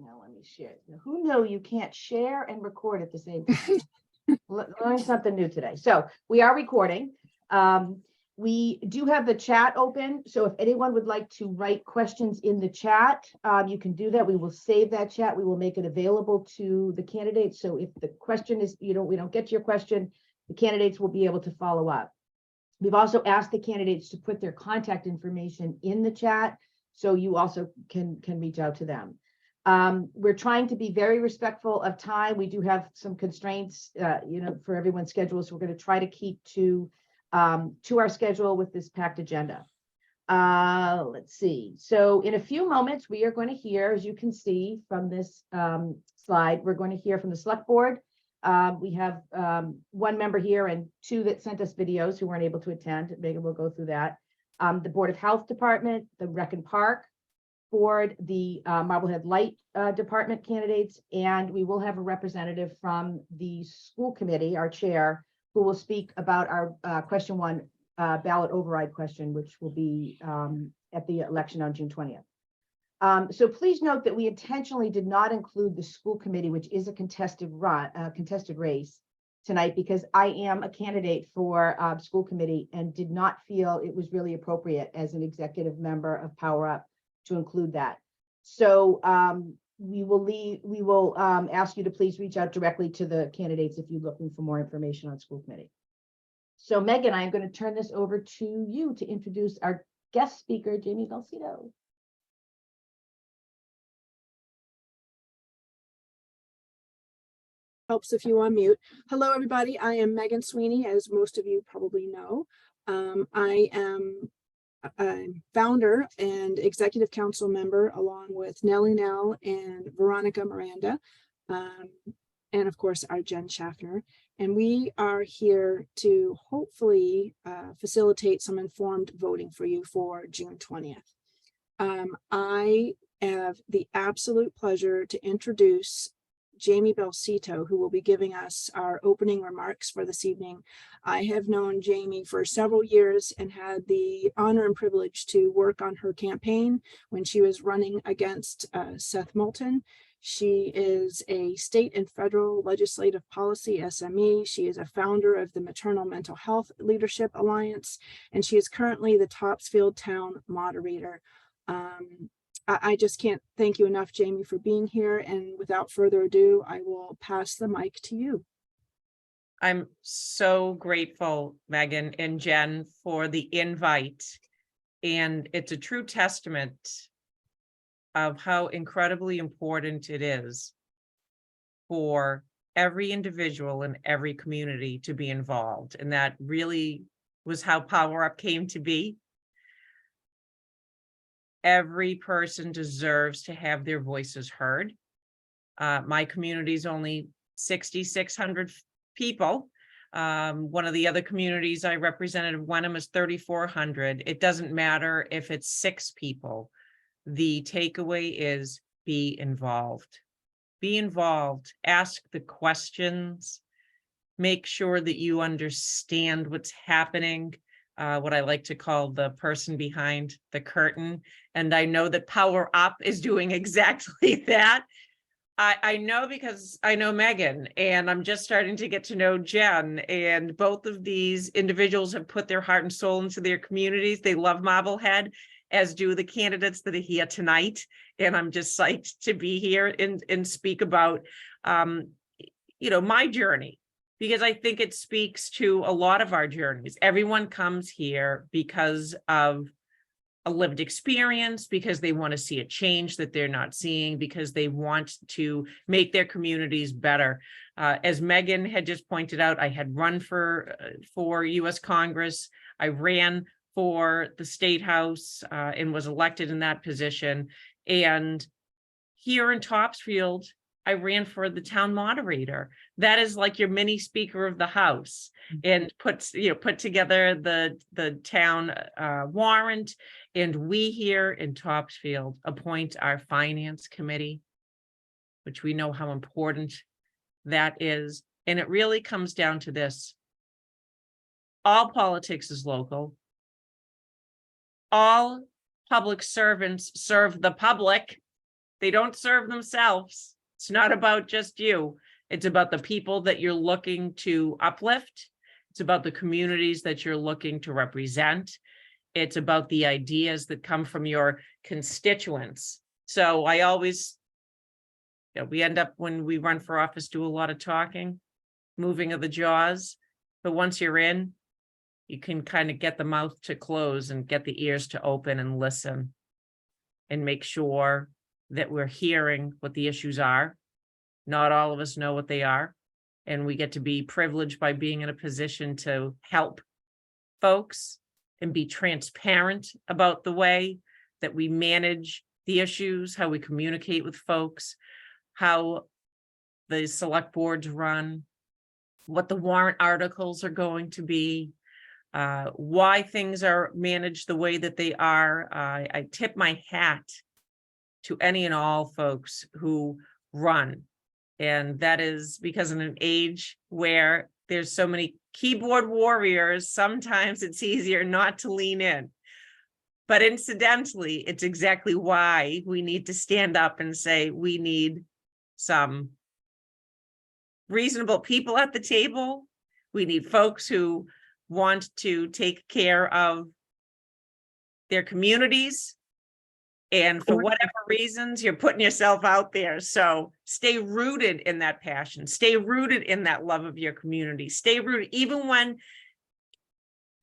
Now let me share. Now, who knew you can't share and record at the same time? Learn something new today. So we are recording. We do have the chat open. So if anyone would like to write questions in the chat, you can do that. We will save that chat. We will make it available to the candidates. So if the question is, we don't get to your question, the candidates will be able to follow up. We've also asked the candidates to put their contact information in the chat, so you also can reach out to them. We're trying to be very respectful of time. We do have some constraints, for everyone's schedule, so we're going to try to keep to our schedule with this packed agenda. Let's see. So in a few moments, we are going to hear, as you can see from this slide, we're going to hear from the select board. We have one member here and two that sent us videos who weren't able to attend. Megan will go through that. The Board of Health Department, the Rec and Park Board, the Marblehead Light Department candidates, and we will have a representative from the school committee, our chair, who will speak about our question one ballot override question, which will be at the election on June 20th. So please note that we intentionally did not include the school committee, which is a contested race tonight, because I am a candidate for school committee and did not feel it was really appropriate as an executive member of Power Up to include that. So we will ask you to please reach out directly to the candidates if you're looking for more information on school committee. So Megan, I'm going to turn this over to you to introduce our guest speaker, Jamie Belsito. Helps if you unmute. Hello, everybody. I am Megan Sweeney, as most of you probably know. I am a founder and executive council member, along with Nellie Nell and Veronica Miranda, and of course our Jen Schaffner. And we are here to hopefully facilitate some informed voting for you for June 20th. I have the absolute pleasure to introduce Jamie Belsito, who will be giving us our opening remarks for this evening. I have known Jamie for several years and had the honor and privilege to work on her campaign when she was running against Seth Moulton. She is a state and federal legislative policy SME. She is a founder of the Maternal Mental Health Leadership Alliance, and she is currently the Topsfield Town Moderator. I just can't thank you enough, Jamie, for being here. And without further ado, I will pass the mic to you. I'm so grateful, Megan and Jen, for the invite. And it's a true testament of how incredibly important it is for every individual in every community to be involved. And that really was how Power Up came to be. Every person deserves to have their voices heard. My community is only 6,600 people. One of the other communities I represented of Wenham is 3,400. It doesn't matter if it's 6 people. The takeaway is be involved. Be involved. Ask the questions. Make sure that you understand what's happening. What I like to call the person behind the curtain. And I know that Power Up is doing exactly that. I know because I know Megan, and I'm just starting to get to know Jen, and both of these individuals have put their heart and soul into their communities. They love Marblehead, as do the candidates that are here tonight. And I'm just psyched to be here and speak about, my journey. Because I think it speaks to a lot of our journeys. Everyone comes here because of a lived experience, because they want to see a change that they're not seeing, because they want to make their communities better. As Megan had just pointed out, I had run for U.S. Congress. I ran for the State House and was elected in that position. And here in Topsfield, I ran for the town moderator. That is like your mini speaker of the house, and put together the town warrant. And we here in Topsfield appoint our finance committee, which we know how important that is. And it really comes down to this. All politics is local. All public servants serve the public. They don't serve themselves. It's not about just you. It's about the people that you're looking to uplift. It's about the communities that you're looking to represent. It's about the ideas that come from your constituents. So I always, we end up, when we run for office, do a lot of talking, moving of the jaws. But once you're in, you can kind of get the mouth to close and get the ears to open and listen and make sure that we're hearing what the issues are. Not all of us know what they are. And we get to be privileged by being in a position to help folks and be transparent about the way that we manage the issues, how we communicate with folks, how the select boards run, what the warrant articles are going to be, why things are managed the way that they are. I tip my hat to any and all folks who run. And that is because in an age where there's so many keyboard warriors, sometimes it's easier not to lean in. But incidentally, it's exactly why we need to stand up and say we need some reasonable people at the table. We need folks who want to take care of their communities. And for whatever reasons, you're putting yourself out there. So stay rooted in that passion, stay rooted in that love of your community, stay rooted, even when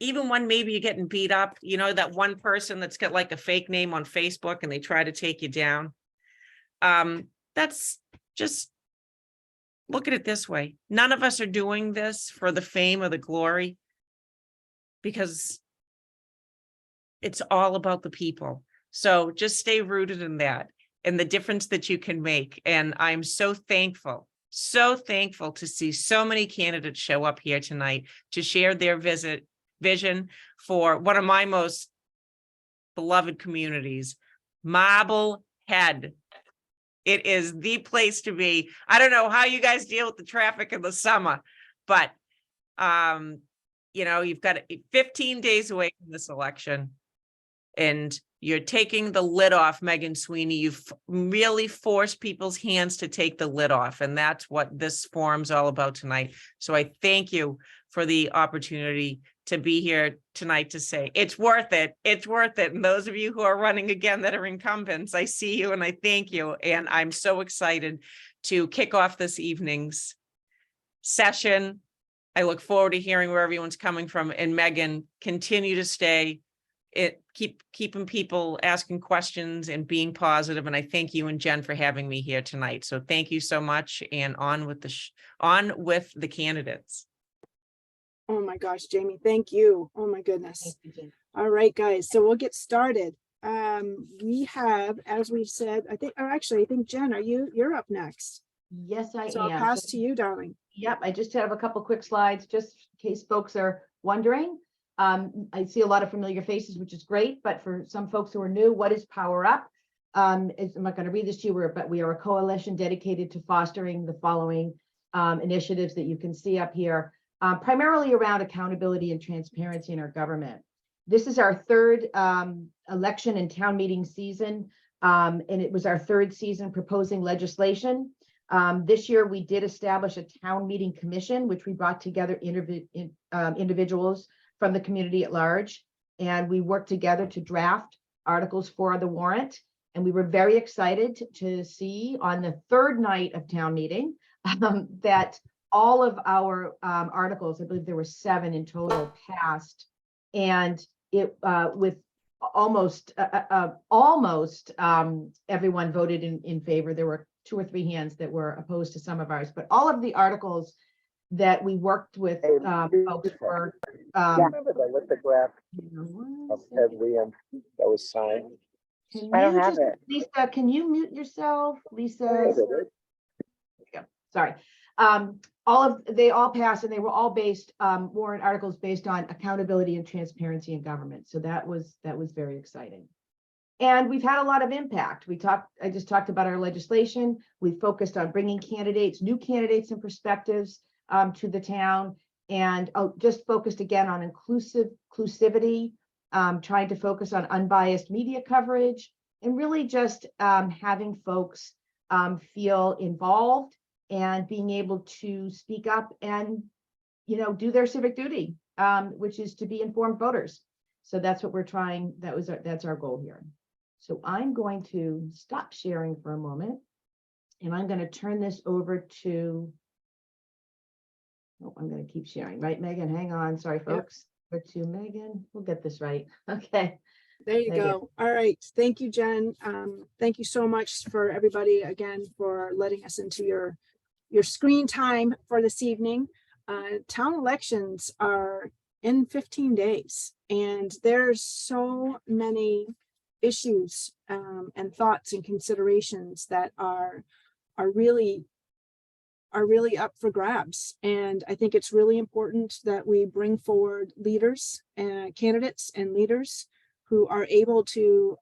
maybe you're getting beat up, that one person that's got like a fake name on Facebook and they try to take you down. That's just, look at it this way. None of us are doing this for the fame or the glory, because it's all about the people. So just stay rooted in that and the difference that you can make. And I'm so thankful to see so many candidates show up here tonight to share their vision for one of my most beloved communities, Marblehead. It is the place to be. I don't know how you guys deal with the traffic in the summer, but you've got 15 days away from this election. And you're taking the lid off, Megan Sweeney. You've really forced people's hands to take the lid off. And that's what this forum's all about tonight. So I thank you for the opportunity to be here tonight to say it's worth it. It's worth it. And those of you who are running again that are incumbents, I see you and I thank you. And I'm so excited to kick off this evening's session. I look forward to hearing where everyone's coming from. And Megan, continue to stay. Keeping people asking questions and being positive. And I thank you and Jen for having me here tonight. So thank you so much. And on with the candidates. Oh my gosh, Jamie, thank you. Oh my goodness. All right, guys, so we'll get started. We have, as we said, I think Jen, you're up next. Yes, I So am. I'll pass to you, darling. Yep, I just have a couple quick slides, just in case folks are wondering. I see a lot of familiar faces, which is great, but for some folks who are new, what is Power Up? I'm not going to read this to you, but we are a coalition dedicated to fostering the following initiatives that you can see up here, primarily around accountability and transparency in our government. This is our third election and town meeting season, and it was our third season proposing legislation. This year, we did establish a town meeting commission, which we brought together individuals from the community at large, and we worked together to draft articles for the warrant. And we were very excited to see on the third night of town meeting that all of our articles, I believe there were 7 in total, passed, and it with almost everyone voted in favor. There were 2 or 3 hands that were opposed to some of ours, but all of the articles that we worked with folks were. Remember the lithograph of Ted Williams that was signed? I don't have it. Lisa, can you mute yourself? Lisa. Sorry. They all passed, and they were all based warrant articles based on accountability and transparency in government. So that was very exciting. And we've had a lot of impact. I just talked about our legislation. We focused on bringing new candidates and perspectives to the town, and just focused again on inclusivity, trying to focus on unbiased media coverage, and really just having folks feel involved and being able to speak up and, do their civic duty, which is to be informed voters. So that's what we're trying. That's our goal here. So I'm going to stop sharing for a moment, and I'm going to turn this over to, I'm going to keep sharing, right, Megan? Hang on. Sorry, folks. Over to Megan. We'll get this right. Okay. There you Megan. go. All right. Thank you, Jen. Thank you so much for everybody again for letting us into your screen time for this evening. Town elections are in 15 days, and there's so many issues and thoughts and considerations that are really up for grabs. And I think it's really important that we bring forward leaders and candidates and leaders who are able to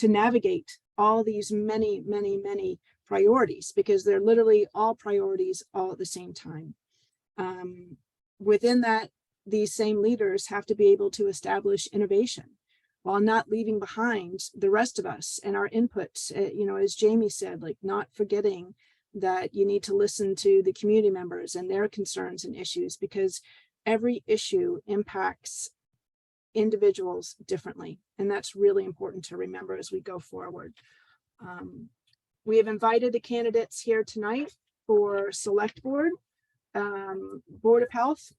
navigate all these many priorities, because they're literally all priorities all at the same time. Within that, these same leaders have to be able to establish innovation while not leaving behind the rest of us and our inputs. As Jamie said, like, not forgetting that you need to listen to the community members and their concerns and issues, because every issue impacts individuals differently. And that's really important to remember as we go forward. We have invited the candidates here tonight for Select Board, Board of Health,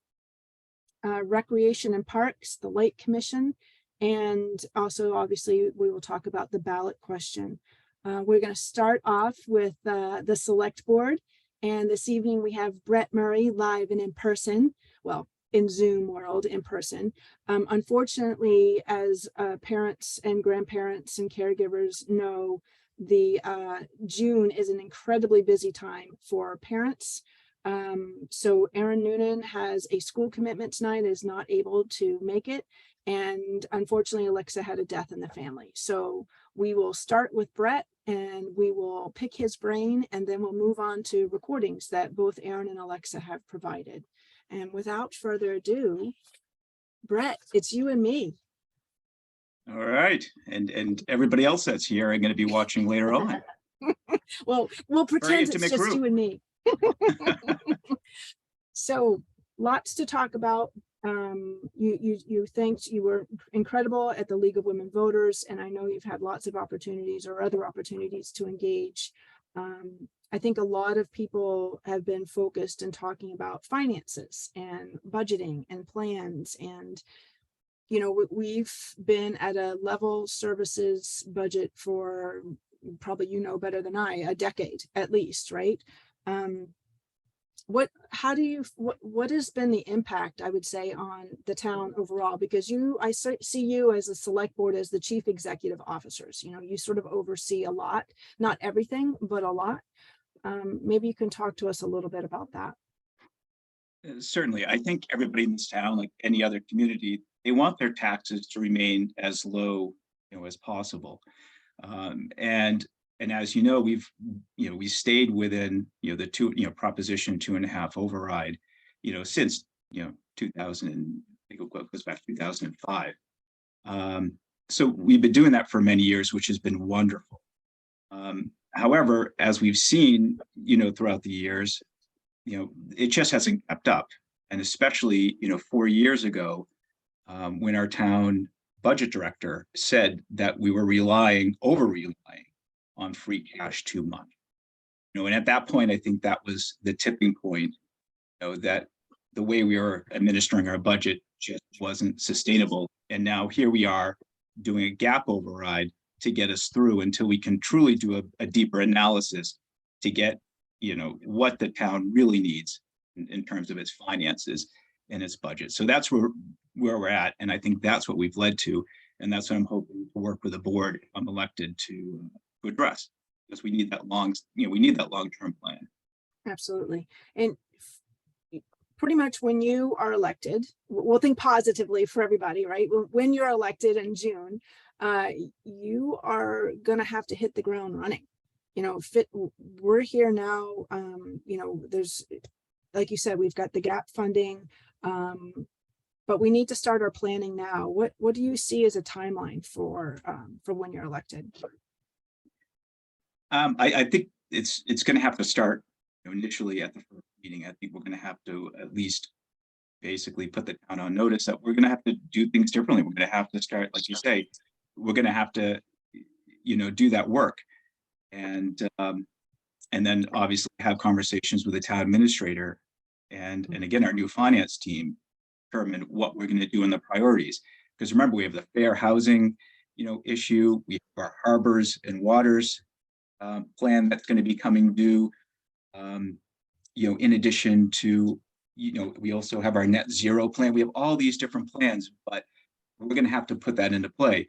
Recreation and Parks, the Lake Commission, and also obviously we will talk about the ballot question. We're going to start off with the Select Board, and this evening we have Brett Murray live and in person, well, in Zoom world, in person. Unfortunately, as parents and grandparents and caregivers know, the June is an incredibly busy time for parents. So Erin Noonan has a school commitment tonight, is not able to make it. And unfortunately, Alexa had a death in the family. So we will start with Brett and we will pick his brain, and then we'll move on to recordings that both Erin and Alexa have provided. And without further ado, Brett, it's you and me. All right. And everybody else that's here, I'm going to be watching later on. Well, we'll pretend it's intimate just group. you and me. So lots to talk about. You thanked, you were incredible at the League of Women Voters, and I know you've had lots of opportunities or other opportunities to engage. I think a lot of people have been focused in talking about finances and budgeting and plans, and we've been at a level services budget for, probably better than I, a decade at least, right? What has been the impact, I would say, on the town overall? Because I see you as a select board as the chief executive officers. You sort of oversee a lot, not everything, but a lot. Maybe you can talk to us a little bit about that. Certainly. I think everybody in this town, like any other community, they want their taxes to remain as low, as possible. And as you know, we stayed within, the Proposition 2.5 override, since, 2000, I think it goes back to 2005. So we've been doing that for many years, which has been wonderful. However, as we've seen, throughout the years, it just hasn't kept up. And especially, 4 years ago, when our town budget director said that we were over relying on free cash too much. And at that point, I think that was the tipping point, that the way we were administering our budget just wasn't sustainable. And now here we are doing a gap override to get us through until we can truly do a deeper analysis to get, what the town really needs in terms of its finances and its budget. So that's where we're at. And I think that's what we've led to. And that's what I'm hoping to work with the board if I'm elected to address, because we need that long-term plan. Absolutely. And pretty much when you are elected, we'll think positively for everybody, right? When you're elected in June, you are going to have to hit the ground running. We're here now. There's, like you said, we've got the gap funding. but we need to start our planning now. What do you see as a timeline for when you're elected? I think it's going to have to start, initially at the first meeting. I think we're going to have to at least basically put the town on notice that we're going to have to do things differently. We're going to have to start, like you say, we're going to have to, do that work. And then obviously have conversations with the town administrator and again, our new finance team, determine what we're going to do in the priorities. Because remember, we have the fair housing, issue. We have our harbors and waters plan that's going to be coming due. In addition to, we also have our net zero plan. We have all these different plans, but we're going to have to put that into play.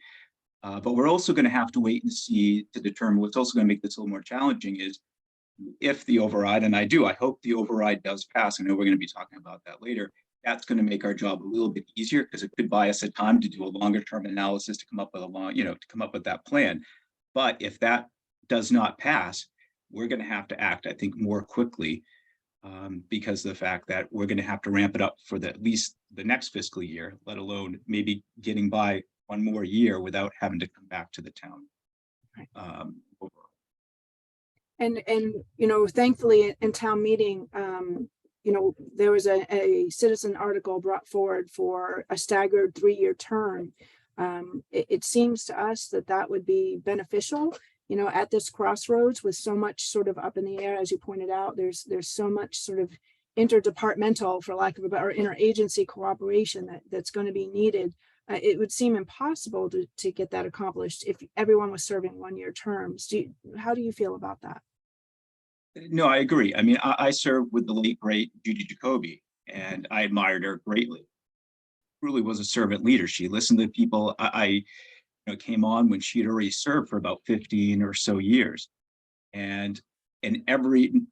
But we're also going to have to wait and see to determine what's also going to make this a little more challenging is if the override, and I hope the override does pass. I know we're going to be talking about that later. That's going to make our job a little bit easier because it could buy us a time to do a longer term analysis to come up with to come up with that plan. But if that does not pass, we're going to have to act, I think, more quickly because of the fact that we're going to have to ramp it up for at least the next fiscal year, let alone maybe getting by one more year without having to come back to the town. And thankfully in town meeting, there was a citizen article brought forward for a staggered 3-year term. It seems to us that would be beneficial, at this crossroads with so much sort of up in the air, as you pointed out. There's so much sort of interdepartmental, for lack of a better, interagency cooperation that's going to be needed. It would seem impossible to get that accomplished if everyone was serving 1-year terms. How do you feel about that? No, I agree. I mean, I served with the late great Judy Jacoby, and I admired her greatly. Really was a servant leader. She listened to people. I came on when she had already served for about 15 or so years, and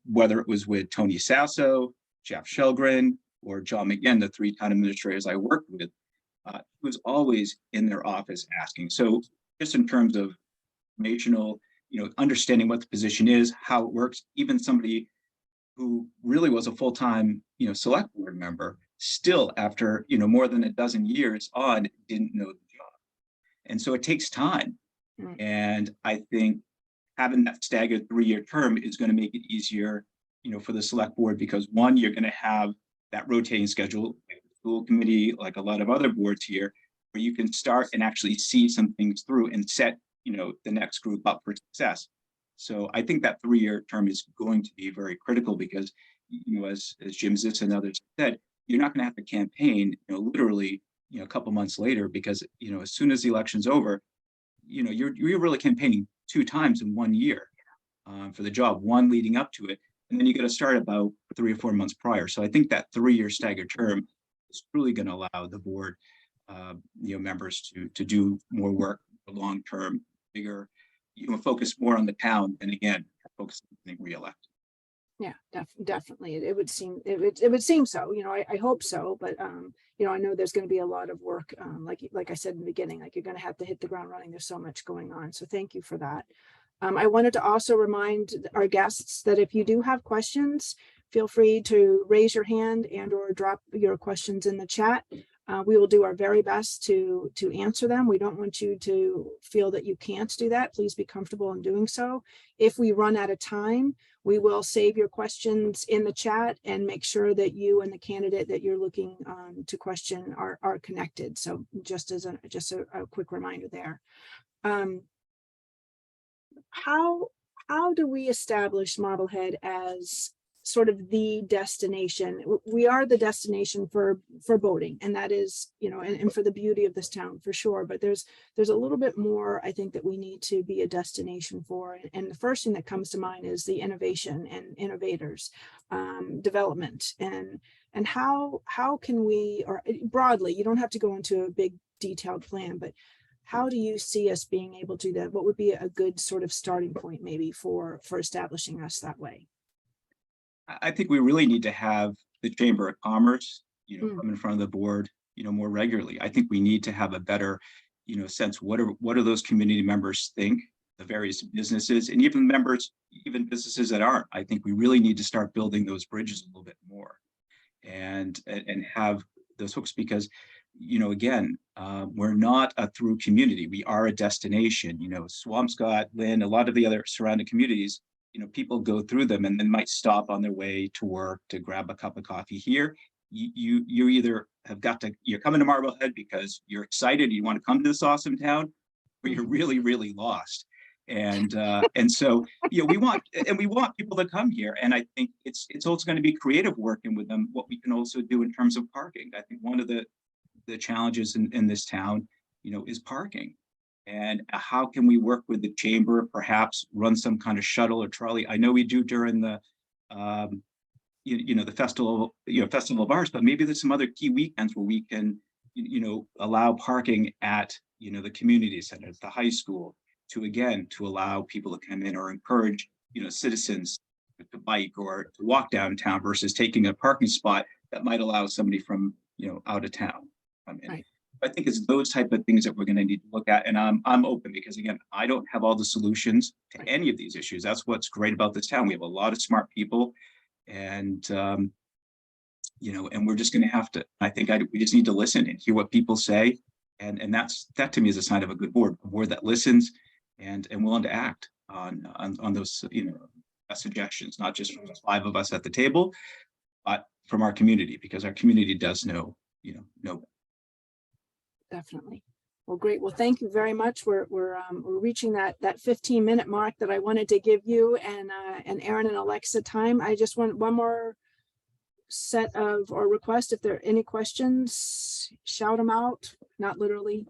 whether it was with Tony Sasso, Jeff Shelgren, or John McGinn, the 3 town administrators I worked with, was always in their office asking. So just in terms of informational, understanding what the position is, how it works, even somebody who really was a full-time, select board member, still after, more than a dozen years on, didn't know the job. And so it takes time. And I think having that staggered 3-year term is going to make it easier, for the select board, because one, you're going to have that rotating schedule, like the school committee, like a lot of other boards here, where you can start and actually see some things through and set, the next group up for success. So I think that 3-year term is going to be very critical because, as Jim Zitz and others said, you're not going to have to campaign, literally, a couple months later, because, as soon as the election's over, you're really campaigning 2 times in 1 year for the job, one leading up to it. And then you got to start about 3 or 4 months prior. So I think that 3-year staggered term is really going to allow the board, members to do more work, long-term, bigger, focus more on the town. And again, focus on getting reelected. Yeah, definitely. It would seem so, I hope so, but, I know there's going to be a lot of work. Like I said in the beginning, like you're going to have to hit the ground running. There's so much going on. So thank you for that. I wanted to also remind our guests that if you do have questions, feel free to raise your hand and or drop your questions in the chat. We will do our very best to answer them. We don't want you to feel that you can't do that. Please be comfortable in doing so. If we run out of time, we will save your questions in the chat and make sure that you and the candidate that you're looking to question are connected. So just a quick reminder there. How do we establish Marblehead as sort of the destination? We are the destination for boating, and that is, and for the beauty of this town for sure. But there's a little bit more, I think, that we need to be a destination for. And the first thing that comes to mind is the innovation and innovators, development, and how can we, or broadly, you don't have to go into a big detailed plan, but how do you see us being able to do that? What would be a good sort of starting point maybe for establishing us that way? I think we really need to have the Chamber of Commerce, come in front of the board, more regularly. I think we need to have a better, sense. What do those community members think? The various businesses and even businesses that aren't. I think we really need to start building those bridges a little bit more, and have those hooks, because again, we're not a through community. We are a destination. Swampscott, Lynn, a lot of the other surrounding communities, people go through them and then might stop on their way to work to grab a cup of coffee. Here, you either you're coming to Marblehead because you're excited, you want to come to this awesome town, or you're really, really lost. And so we want people to come here. And I think it's also going to be creative working with them, what we can also do in terms of parking. I think one of the challenges in this town, is parking. And how can we work with the chamber, perhaps run some kind of shuttle or trolley? I know we do during the the festival of arts, but maybe there's some other key weekends where we can allow parking at the community center, the high school, to allow people to come in, or encourage citizens to bike or to walk downtown versus taking a parking spot that might allow somebody from out of town. Right. I think it's those type of things that we're going to need to look at, and I'm open, because again, I don't have all the solutions to any of these issues. That's what's great about this town. We have a lot of smart people, and and we're just going to have to. We just need to listen and hear what people say, and that to me is a sign of a good board, a board that listens and willing to act on those suggestions, not just from the 5 of us at the table, but from our community, because our community does know. Definitely. Well, great. Well, thank you very much. We're reaching that 15-minute mark that I wanted to give you and Aaron and Alexa time. I just want one more set of or request. If there are any questions, shout them out. Not literally.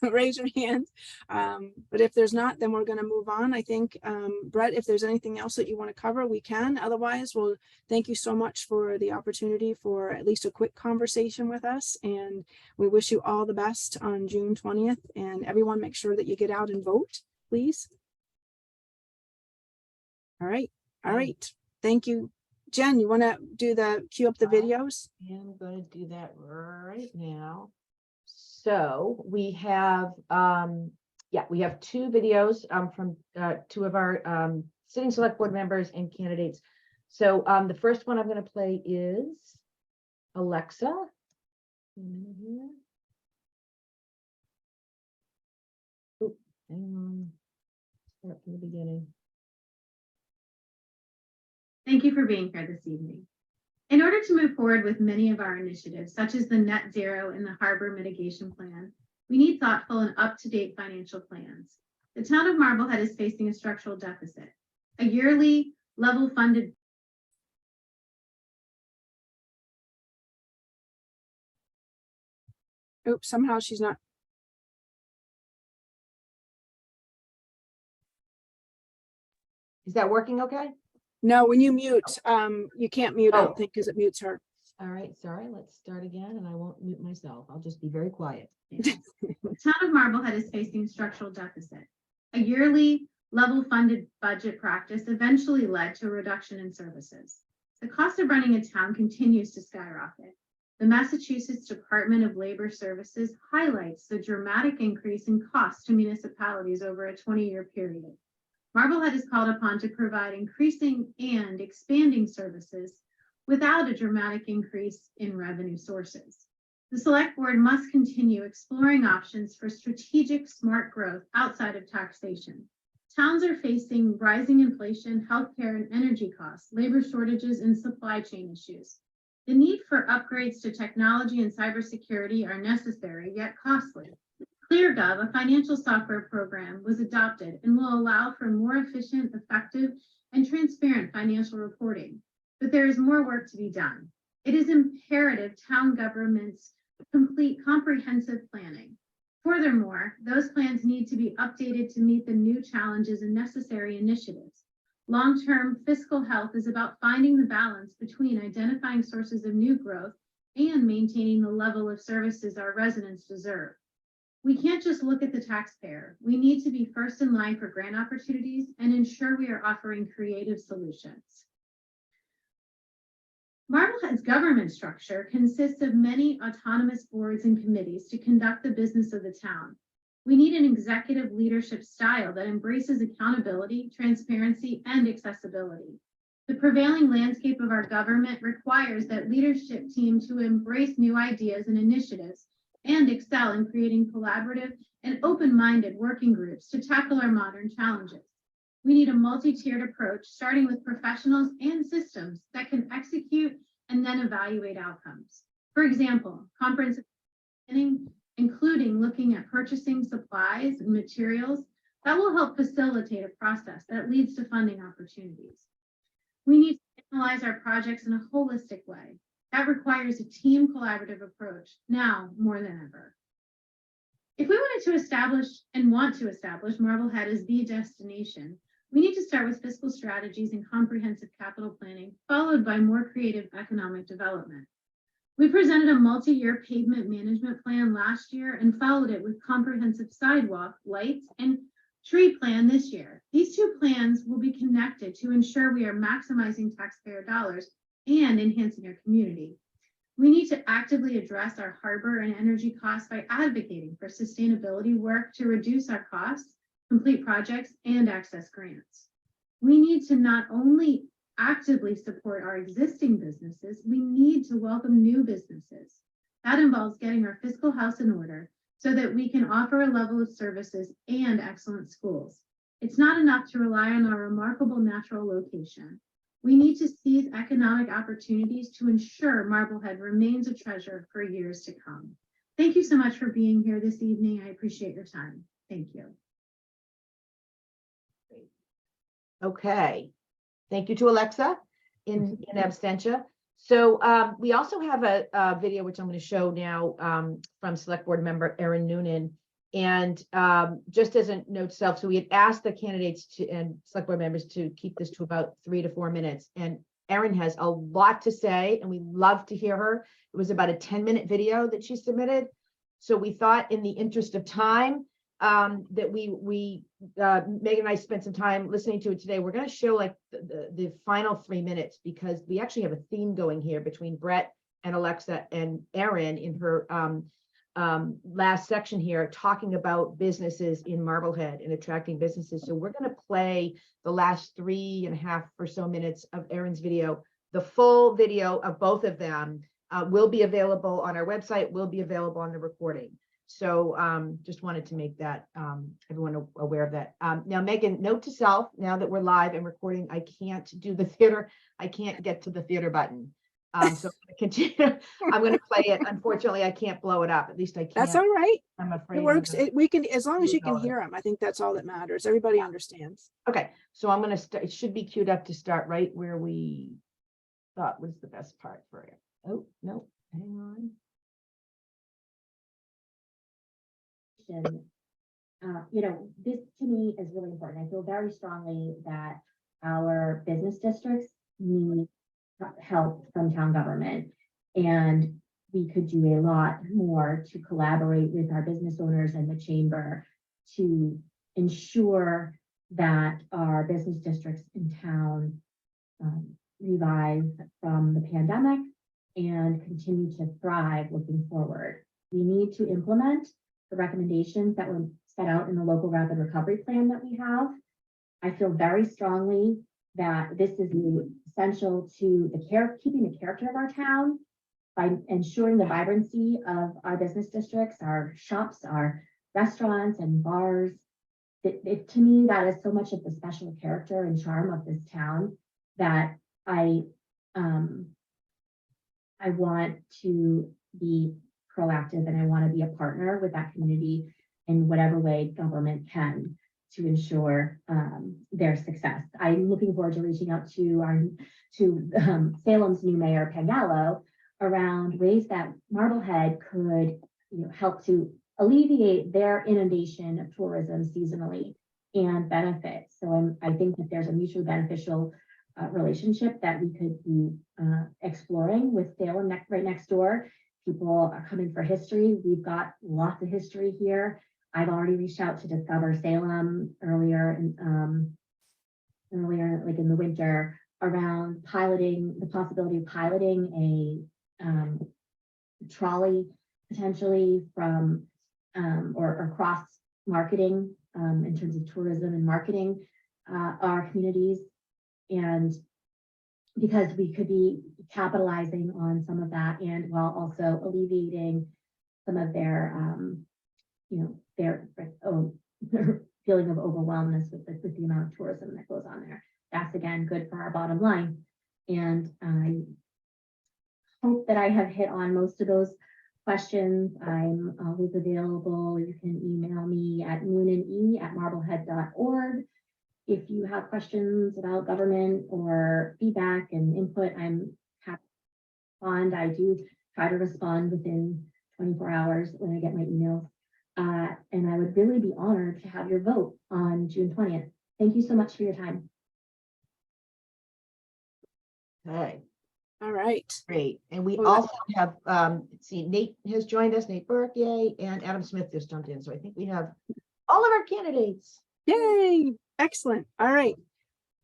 Raise your hand. But if there's not, then we're going to move on. I think, Brett, if there's anything else that you want to cover, we can. Otherwise, well, thank you so much for the opportunity for at least a quick conversation with us. And we wish you all the best on June 20th. And everyone, make sure that you get out and vote, please. All right. All right. Thank you. Jen, you want to cue up the videos? Yeah, I'm going to do that right now. So we have, we have 2 videos from 2 of our sitting select board members and candidates. So the first one I'm going to play is Alexa. Oop, hang on. Start from the beginning. Thank you for being here this evening. In order to move forward with many of our initiatives, such as the net zero and the harbor mitigation plan, we need thoughtful and up-to-date financial plans. The town of Marblehead is facing a structural deficit. A yearly level funded Oops, somehow she's not. Is that working okay? No, when you mute, you can't mute, I Oh. don't think, because it mutes her. All right, sorry, let's start again, and I won't mute myself. I'll just be very quiet. The town of Marblehead is facing a structural deficit. A yearly level funded budget practice eventually led to a reduction in services. The cost of running a town continues to skyrocket. The Massachusetts Department of Labor Services highlights the dramatic increase in costs to municipalities over a 20-year period. Marblehead is called upon to provide increasing and expanding services without a dramatic increase in revenue sources. The select board must continue exploring options for strategic smart growth outside of taxation. Towns are facing rising inflation, healthcare and energy costs, labor shortages, and supply chain issues. The need for upgrades to technology and cybersecurity are necessary yet costly. ClearGov, a financial software program, was adopted and will allow for more efficient, effective, and transparent financial reporting. But there is more work to be done. It is imperative town governments complete comprehensive planning. Furthermore, those plans need to be updated to meet the new challenges and necessary initiatives. Long-term fiscal health is about finding the balance between identifying sources of new growth and maintaining the level of services our residents deserve. We can't just look at the taxpayer. We need to be first in line for grant opportunities and ensure we are offering creative solutions. Marblehead's government structure consists of many autonomous boards and committees to conduct the business of the town. We need an executive leadership style that embraces accountability, transparency, and accessibility. The prevailing landscape of our government requires that leadership team to embrace new ideas and initiatives and excel in creating collaborative and open-minded working groups to tackle our modern challenges. We need a multi-tiered approach, starting with professionals and systems that can execute and then evaluate outcomes. For example, comprehensive planning, including looking at purchasing supplies and materials that will help facilitate a process that leads to funding opportunities. We need to analyze our projects in a holistic way. That requires a team collaborative approach now more than ever. If we wanted to establish and want to establish Marblehead as the destination, we need to start with fiscal strategies and comprehensive capital planning, followed by more creative economic development. We presented a multi-year pavement management plan last year and followed it with comprehensive sidewalk, lights, and tree plan this year. These two plans will be connected to ensure we are maximizing taxpayer dollars and enhancing our community. We need to actively address our harbor and energy costs by advocating for sustainability work to reduce our costs, complete projects, and access grants. We need to not only actively support our existing businesses, we need to welcome new businesses. That involves getting our fiscal house in order so that we can offer a level of services and excellent schools. It's not enough to rely on our remarkable natural location. We need to seize economic opportunities to ensure Marblehead remains a treasure for years to come. Thank you so much for being here this evening. I appreciate your time. Thank you. Okay. Thank you to Alexa in absentia. So we also have a video, which I'm going to show now from Select Board member Erin Noonan. And just as a note to self, so we had asked the candidates to and Select Board members to keep this to about 3 to 4 minutes. And Erin has a lot to say, and we love to hear her. It was about a 10-minute video that she submitted. So we thought, in the interest of time, that Megan and I spent some time listening to it today. We're going to show like the final 3 minutes, because we actually have a theme going here between Brett and Alexa and Erin in her last section here, talking about businesses in Marblehead and attracting businesses. So we're going to play the last 3.5 or so minutes of Erin's video. The full video of both of them will be available on our website, will be available on the recording. So just wanted to make that everyone aware of that. Now, Megan, note to self, now that we're live and recording, I can't do the theater. I can't get to the theater button. So I'm going to continue. I'm going to play it. Unfortunately, I can't blow it up. At least I can't. That's all right. I'm afraid. It works. We can, as long as you can Resolve it. hear them. I think that's all that matters. Everybody understands. Okay, so I'm going to start. It should be queued up to start right where we thought was the best part for it. Oh, no, hang on. This to me is really important. I feel very strongly that our business districts need help from town government, and we could do a lot more to collaborate with our business owners and the chamber to ensure that our business districts in town revive from the pandemic and continue to thrive looking forward. We need to implement the recommendations that were set out in the local rapid recovery plan that we have. I feel very strongly that this is essential to keeping the character of our town by ensuring the vibrancy of our business districts, our shops, our restaurants and bars. To me, that is so much of the special character and charm of this town that I want to be proactive, and I want to be a partner with that community in whatever way government can to ensure their success. I'm looking forward to reaching out to Salem's new mayor Pangallo around ways that Marblehead could help to alleviate their inundation of tourism seasonally and benefit. So I think that there's a mutually beneficial relationship that we could be exploring with Salem right next door. People are coming for history. We've got lots of history here. I've already reached out to Discover Salem earlier like in the winter, around the possibility of piloting a trolley potentially from or cross marketing in terms of tourism and marketing our communities. And because we could be capitalizing on some of that and while also alleviating some of their, their feeling of overwhelmness with the amount of tourism that goes on there. That's again good for our bottom line. And I hope that I have hit on most of those questions. I'm always available. You can email me at moonande@marblehead.org. If you have questions about government or feedback and input, I'm happy to respond. I do try to respond within 24 hours when I get my emails. And I would really be honored to have your vote on June 20th. Thank you so much for your time. Okay, All right. great. And we Well, also have, let's see, Nate has joined us, Nate Burke, yay, and Adam Smith just jumped in. So I think we have all of our candidates. Yay. Excellent. All right.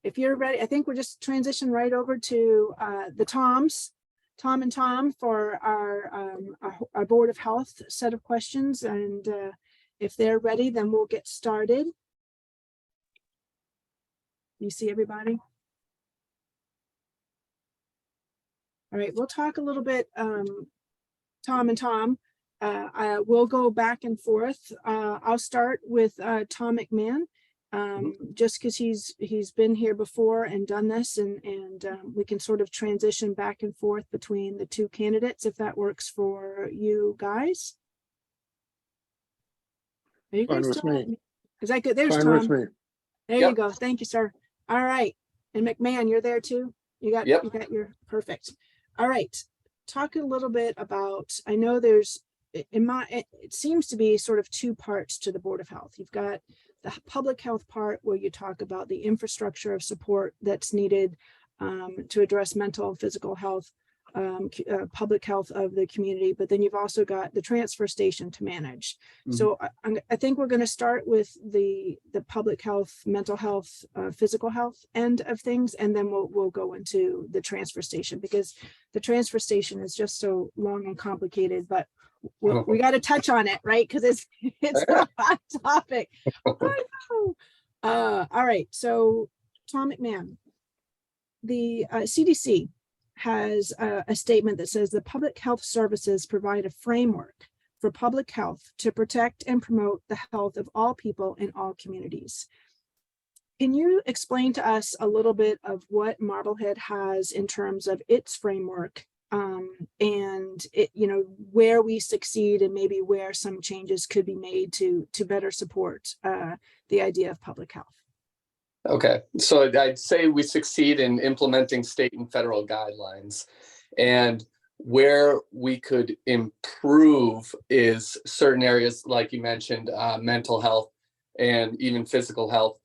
If you're ready, I think we'll just transition right over to the Toms, Tom and Tom, for our Board of Health set of questions. And if they're ready, then we'll get started. You see everybody? All right, we'll talk a little bit, Tom and Tom. I will go back and forth. I'll start with Tom McMahon, just because he's been here before and done this, and we can sort of transition back and forth between the two candidates if that works for you guys. Are you Fine guys with still me. on? Is that good? There's Fine Tom. with me. There you Yep. go. Thank you, sir. All right. And McMahon, you're there too? Yep. You got your perfect. All right. Talk a little bit about, I know there's, it seems to be sort of two parts to the Board of Health. You've got the public health part where you talk about the infrastructure of support that's needed to address mental and physical health, public health of the community, but then you've also got the transfer station to manage. So I think we're going to start with the public health, mental health, physical health end of things, and then we'll go into the transfer station, because the transfer station is just so long and complicated, but we got to touch on it, right? Because it's a hot topic. I know. All right, so Tom McMahon, the CDC has a statement that says the public health services provide a framework for public health to protect and promote the health of all people in all communities. Can you explain to us a little bit of what Marblehead has in terms of its framework, and it, where we succeed and maybe where some changes could be made to better support the idea of public health? Okay, so I'd say we succeed in implementing state and federal guidelines, and where we could improve is certain areas, like you mentioned, mental health and even physical health.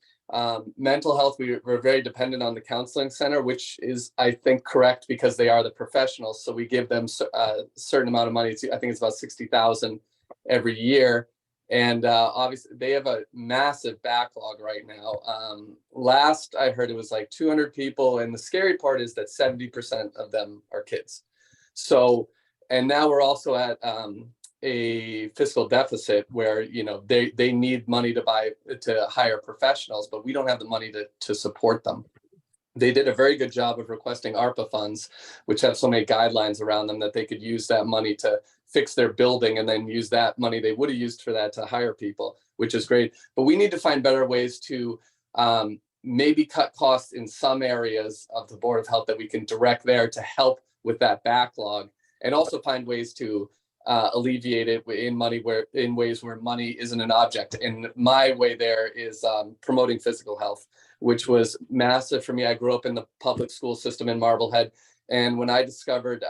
Mental health, we're very dependent on the counseling center, which is, I think, correct because they are the professionals. So we give them a certain amount of money. I think it's about $60,000 every year. And obviously they have a massive backlog right now. Last I heard it was like 200 people. And the scary part is that 70% of them are kids. So, and now we're also at a fiscal deficit where, they need money to hire professionals, but we don't have the money to support them. They did a very good job of requesting ARPA funds, which have so many guidelines around them that they could use that money to fix their building and then use that money they would have used for that to hire people, which is great. But we need to find better ways to maybe cut costs in some areas of the Board of Health that we can direct there to help with that backlog, and also find ways to alleviate it in ways where money isn't an object. And my way there is promoting physical health, which was massive for me. I grew up in the public school system in Marblehead. And when I discovered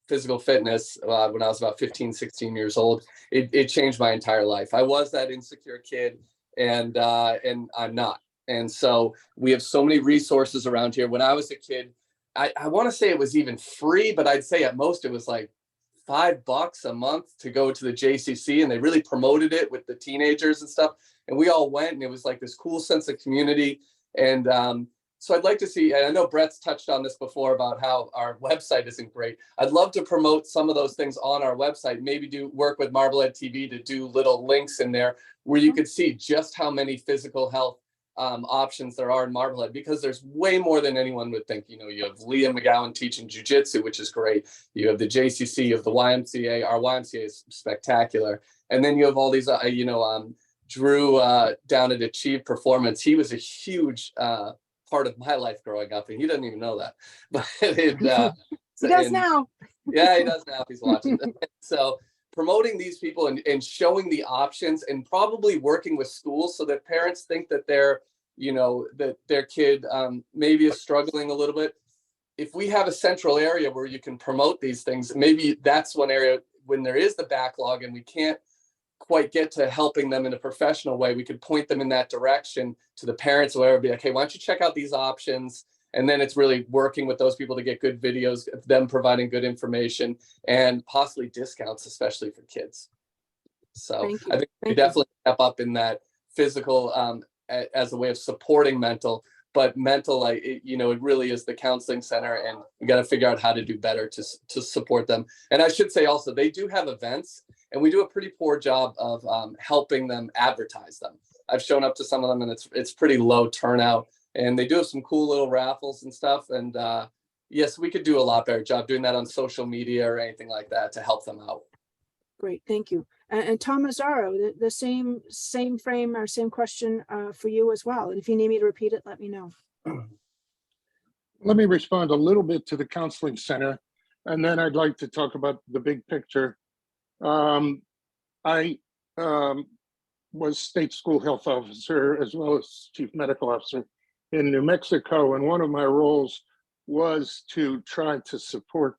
physical fitness when I was about 15, 16 years old, it changed my entire life. I was that insecure kid, and I'm not. And so we have so many resources around here. When I was a kid, I want to say it was even free, but I'd say at most it was like $5 a month to go to the JCC, and they really promoted it with the teenagers and stuff. And we all went, and it was like this cool sense of community. And so I'd like to see, and I know Brett's touched on this before about how our website isn't great. I'd love to promote some of those things on our website, maybe work with Marblehead TV to do little links in there where you could see just how many physical health options there are in Marblehead, because there's way more than anyone would think. You know, you have Leah McGowan teaching jujitsu, which is great. You have the JCC, you have the YMCA. Our YMCA is spectacular. And then you have all these, Drew down at Achieve Performance. He was a huge part of my life growing up, and he doesn't even know that. But He does now. Yeah, he does now if he's watching. So promoting these people and showing the options, and probably working with schools so that parents think that that their kid maybe is struggling a little bit. If we have a central area where you can promote these things, maybe that's one area when there is the backlog and we can't quite get to helping them in a professional way, we could point them in that direction to the parents or whatever, be like, hey, why don't you check out these options? And then it's really working with those people to get good videos, them providing good information, and possibly discounts, especially for kids. So Thank you. I think we Thank you. definitely step up in that physical as a way of supporting mental, but mental, it really is the counseling center, and we got to figure out how to do better to support them. And I should say also, they do have events, and we do a pretty poor job of helping them advertise them. I've shown up to some of them, and it's pretty low turnout. And they do have some cool little raffles and stuff. And yes, we could do a lot better job doing that on social media or anything like that to help them out. Great, thank you. And Tom Mazzaro, the same frame or same question for you as well. And if you need me to repeat it, let me know. Let me respond a little bit to the counseling center, and then I'd like to talk about the big picture. I was state school health officer as well as chief medical officer in New Mexico, and one of my roles was to try to support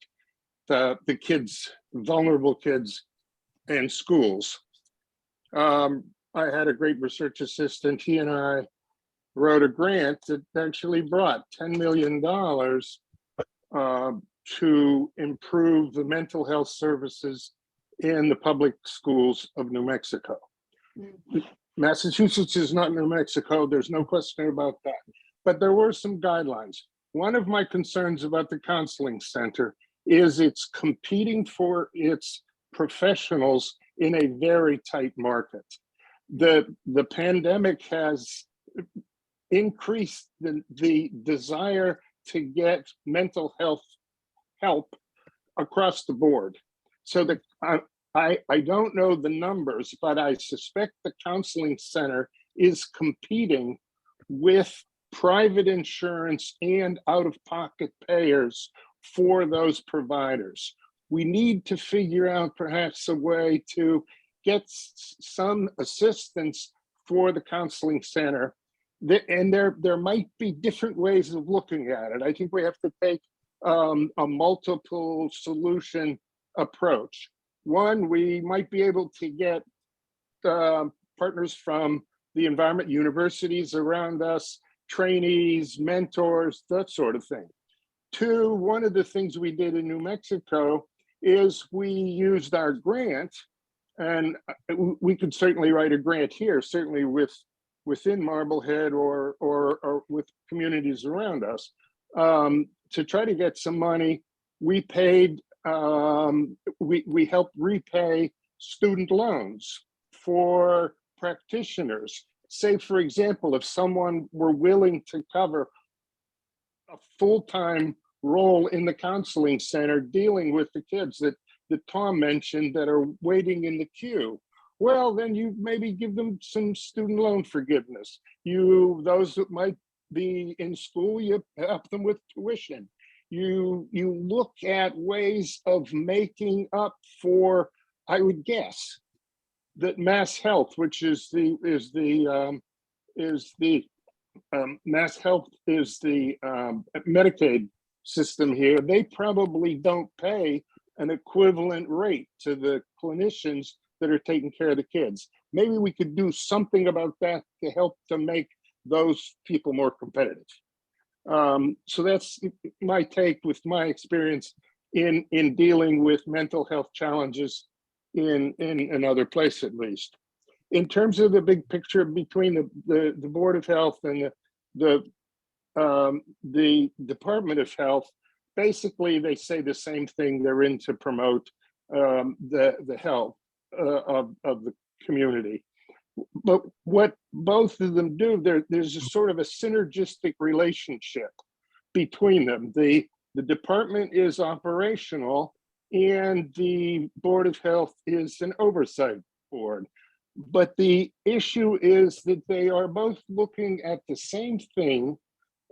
the kids, vulnerable kids in schools. I had a great research assistant. He and I wrote a grant that actually brought $10 million to improve the mental health services in the public schools of New Mexico. Massachusetts is not New Mexico, there's no question about that. But there were some guidelines. One of my concerns about the counseling center is it's competing for its professionals in a very tight market. The pandemic has increased the desire to get mental health help across the board. So that I don't know the numbers, but I suspect the counseling center is competing with private insurance and out-of-pocket payers for those providers. We need to figure out perhaps a way to get some assistance for the counseling center. And there might be different ways of looking at it. I think we have to take a multiple solution approach. One, we might be able to get partners from the environment, universities around us, trainees, mentors, that sort of thing. Two, one of the things we did in New Mexico is we used our grant, and we could certainly write a grant here, certainly within Marblehead or with communities around us, to try to get some money. We paid, we helped repay student loans for practitioners. Say, for example, if someone were willing to cover a full-time role in the counseling center dealing with the kids that Tom mentioned that are waiting in the queue, well, then you maybe give them some student loan forgiveness. Those that might be in school, you help them with tuition. You look at ways of making up for, I would guess, that Mass Health, which is the Mass Health is the Medicaid system here. They probably don't pay an equivalent rate to the clinicians that are taking care of the kids. Maybe we could do something about that to help to make those people more competitive. So that's my take with my experience in dealing with mental health challenges in another place, at least. In terms of the big picture between the Board of Health and the Department of Health, basically they say the same thing. They're in to promote the health of the community. but what both of them do, there's a sort of a synergistic relationship between them. The department is operational and the Board of Health is an oversight board. But the issue is that they are both looking at the same thing,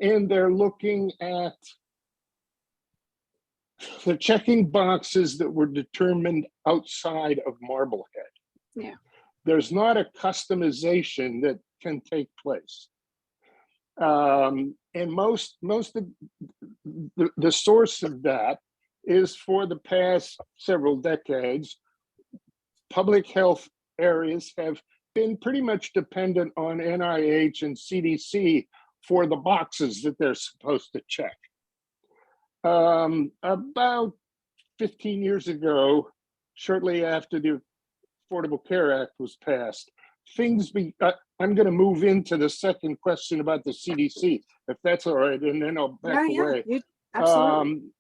and they're looking at, they're checking boxes that were determined outside of Marblehead. Yeah. There's not a customization that can take place. And most of the source of that is for the past several decades, public health areas have been pretty much dependent on NIH and CDC for the boxes that they're supposed to check. About 15 years ago, shortly after the Affordable Care Act was passed, I'm going to move into the second question about the CDC, if that's all right, and then I'll back away. Absolutely.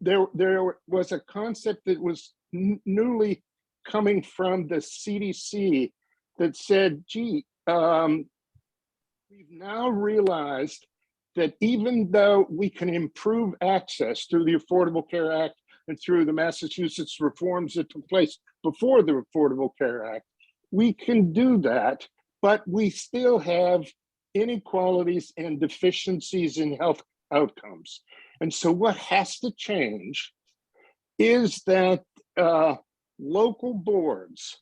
There was a concept that was newly coming from the CDC that said, gee, we've now realized that even though we can improve access through the Affordable Care Act and through the Massachusetts reforms that took place before the Affordable Care Act, we can do that, but we still have inequalities and deficiencies in health outcomes. And so what has to change is that local boards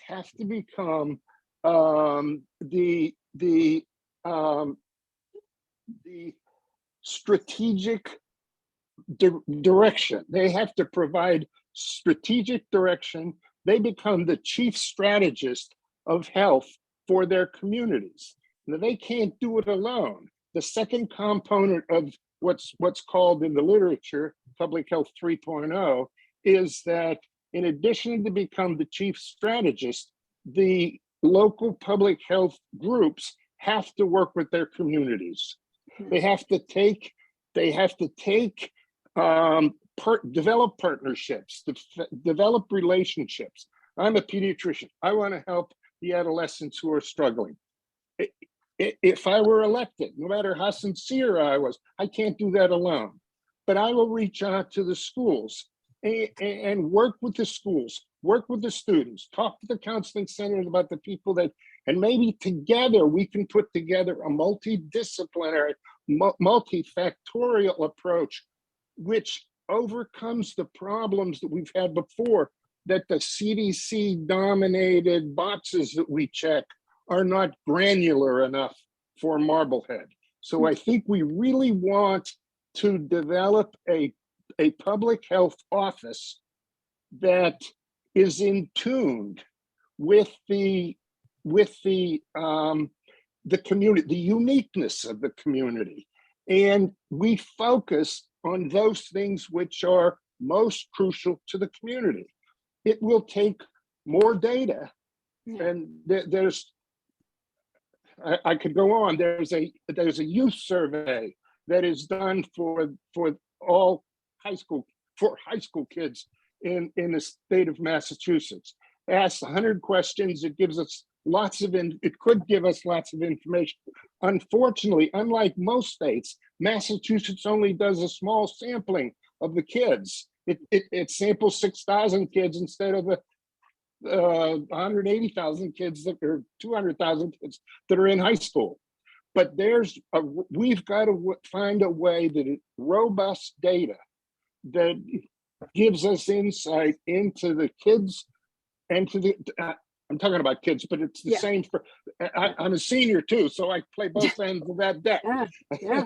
have to become the strategic direction. They have to provide strategic direction. They become the chief strategist of health for their communities. Now, they can't do it alone. The second component of what's called in the literature, Public Health 3.0, is that in addition to become the chief strategist, the local public health groups have to work with their communities. They have to develop partnerships, develop relationships. I'm a pediatrician. I want to help the adolescents who are struggling. If I were elected, no matter how sincere I was, I can't do that alone. But I will reach out to the schools and work with the schools, work with the students, talk to the counseling centers about the people that, and maybe together we can put together a multidisciplinary, multifactorial approach, which overcomes the problems that we've had before, that the CDC dominated boxes that we check are not granular enough for Marblehead. So I think we really want to develop a public health office that is in tune with the community, the uniqueness of the community. And we focus on those things which are most crucial to the community. It will take more data. Yeah. And I could go on. There's a youth survey that is done for all high school kids in the state of Massachusetts. Asks 100 questions. It gives us it could give us lots of information. Unfortunately, unlike most states, Massachusetts only does a small sampling of the kids. It samples 6,000 kids instead of 180,000 kids or 200,000 kids that are in high school. But we've got to find a way that robust data that gives us insight into the kids and to the, I'm talking about kids, but it's the same for, I'm a senior too, so I play both ends of that deck. Yeah.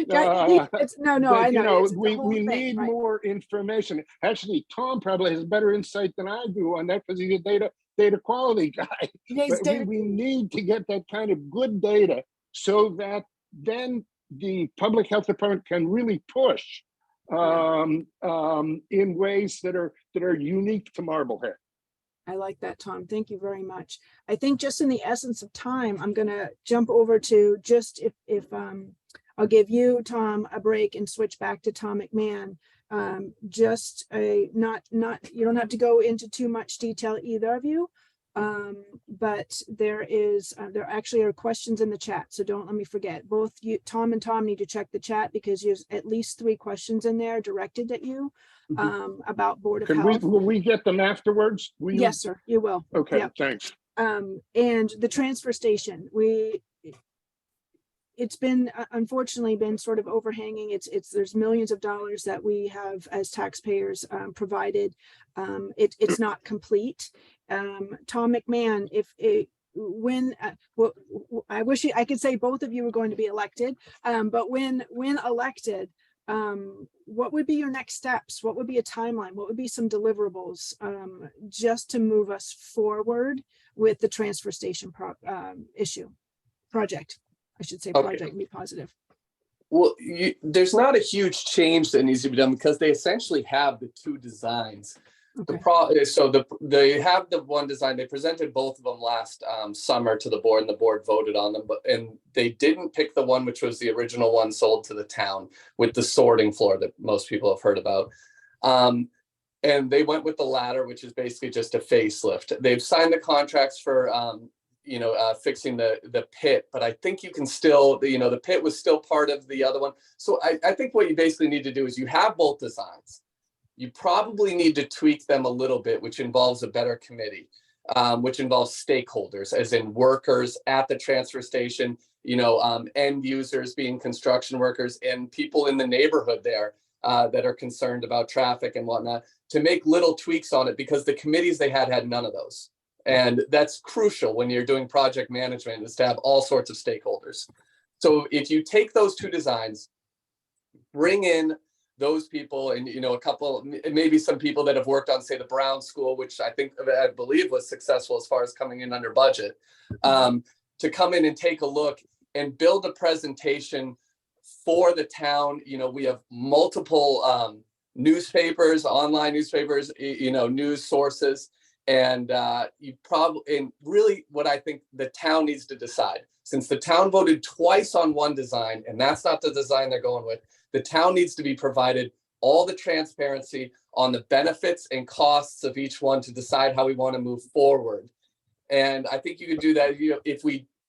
But, I know. It's the we whole thing, need right? more information. Actually, Tom probably has better insight than I do on that because he's a data quality guy. Yeah, he's But we need to get that kind of good data so that then the public health department can really push in ways that are unique to Marblehead. I like that, Tom. Thank you very much. I think just in the essence of time, I'm going to jump over to just if I'll give you, Tom, a break and switch back to Tom McMahon. Just not you don't have to go into too much detail, either of you, But there actually are questions in the chat, so don't let me forget. Both you, Tom and Tom, need to check the chat because there's at least 3 questions in there directed at you about Board of Can we, Health. will we get them afterwards? Will you? Yes, sir, you will. Okay, Yep. thanks. And the transfer station, it's been unfortunately been sort of overhanging. There's millions of dollars that we have as taxpayers provided. It's not complete. Tom McMahon, I wish I could say both of you were going to be elected, but when elected, what would be your next steps? What would be a timeline? What would be some deliverables just to move us forward with the transfer station project? I should say project and be positive. Well, there's not a huge change that needs to be done because they essentially have the 2 designs. Okay. They have the one design. They presented both of them last summer to the board, and the board voted on them. And they didn't pick the one which was the original one sold to the town with the sorting floor that most people have heard about. And they went with the latter, which is basically just a facelift. They've signed the contracts for fixing the pit, but I think you can still, the pit was still part of the other one. So I think what you basically need to do is you have both designs. You probably need to tweak them a little bit, which involves a better committee, which involves stakeholders, as in workers at the transfer station, end users being construction workers and people in the neighborhood there that are concerned about traffic and whatnot, to make little tweaks on it, because the committees they had none of those. And that's crucial when you're doing project management, is to have all sorts of stakeholders. So if you take those 2 designs, bring in those people and, a couple, maybe some people that have worked on, say, the Brown School, which I believe was successful as far as coming in under budget, to come in and take a look and build a presentation for the town. We have multiple newspapers, online newspapers, news sources. And really what I think the town needs to decide, since the town voted twice on one design, and that's not the design they're going with, the town needs to be provided all the transparency on the benefits and costs of each one to decide how we want to move forward. And I think you could do that.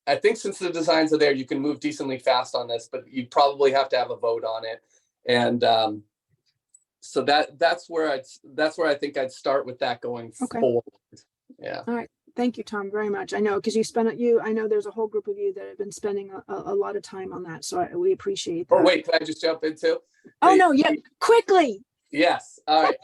I think since the designs are there, you can move decently fast on this, but you probably have to have a vote on it. And so that's where I think I'd start with that going forward. Yeah. All right. Thank you, Tom, very much. I know, because I know there's a whole group of you that have been spending a lot of time on that. So we appreciate that. Oh, wait, can I just jump in too? Oh, no. Yeah. Quickly. Yes. All right.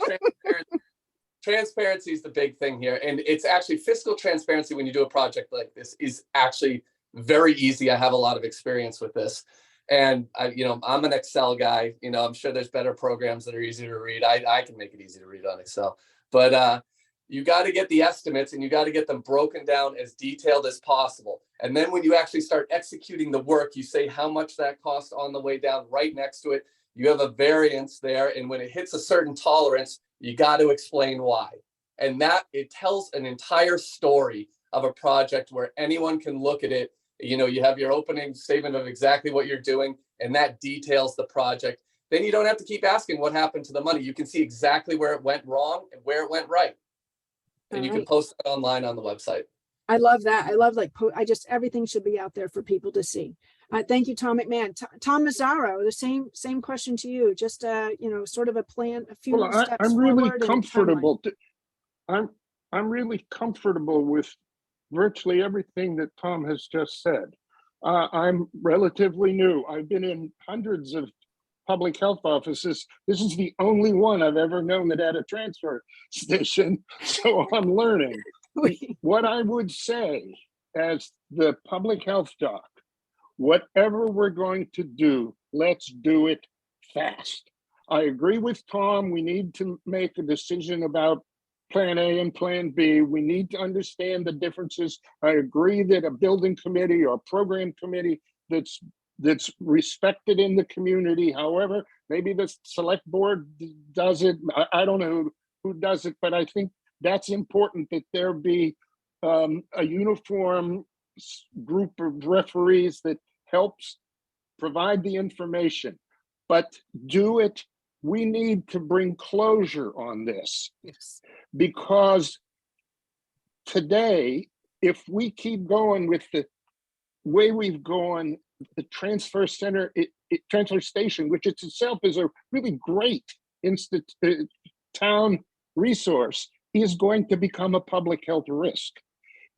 Transparency is the big thing here. And it's actually fiscal transparency when you do a project like this is actually very easy. I have a lot of experience with this. And I'm an Excel guy. I'm sure there's better programs that are easy to read. I can make it easy to read on Excel. But you got to get the estimates and you got to get them broken down as detailed as possible. And then when you actually start executing the work, you say how much that costs on the way down. Right next to it, you have a variance there. And when it hits a certain tolerance, you got to explain why. And that it tells an entire story of a project where anyone can look at it. You have your opening statement of exactly what you're doing, and that details the project. Then you don't have to keep asking what happened to the money. You can see exactly where it went wrong and where it went right. And you can post that online on the website. I love that. I love everything should be out there for people to see. Thank you, Tom McMahon. Tom Mazzaro, the same question to you. Just sort of a plan, a few steps I'm really forward and a comfortable. I'm really comfortable with virtually everything that Tom has just said. I'm relatively new. I've been in hundreds of public health offices. This is the only one I've ever known that had a transfer station, so I'm learning. What I would say as the public health doc, whatever we're going to do, let's do it fast. I agree with Tom. We need to make a decision about Plan A and Plan B. We need to understand the differences. I agree that a building committee or program committee that's respected in the community. However, maybe the select board does it. I don't know who does it, but I think that's important that there be a uniform group of referees that helps provide the information, but do it. We need to bring closure on this. Yes. Because today, if we keep going with the way we've gone, the transfer center, transfer station, which itself is a really great town resource, is going to become a public health risk.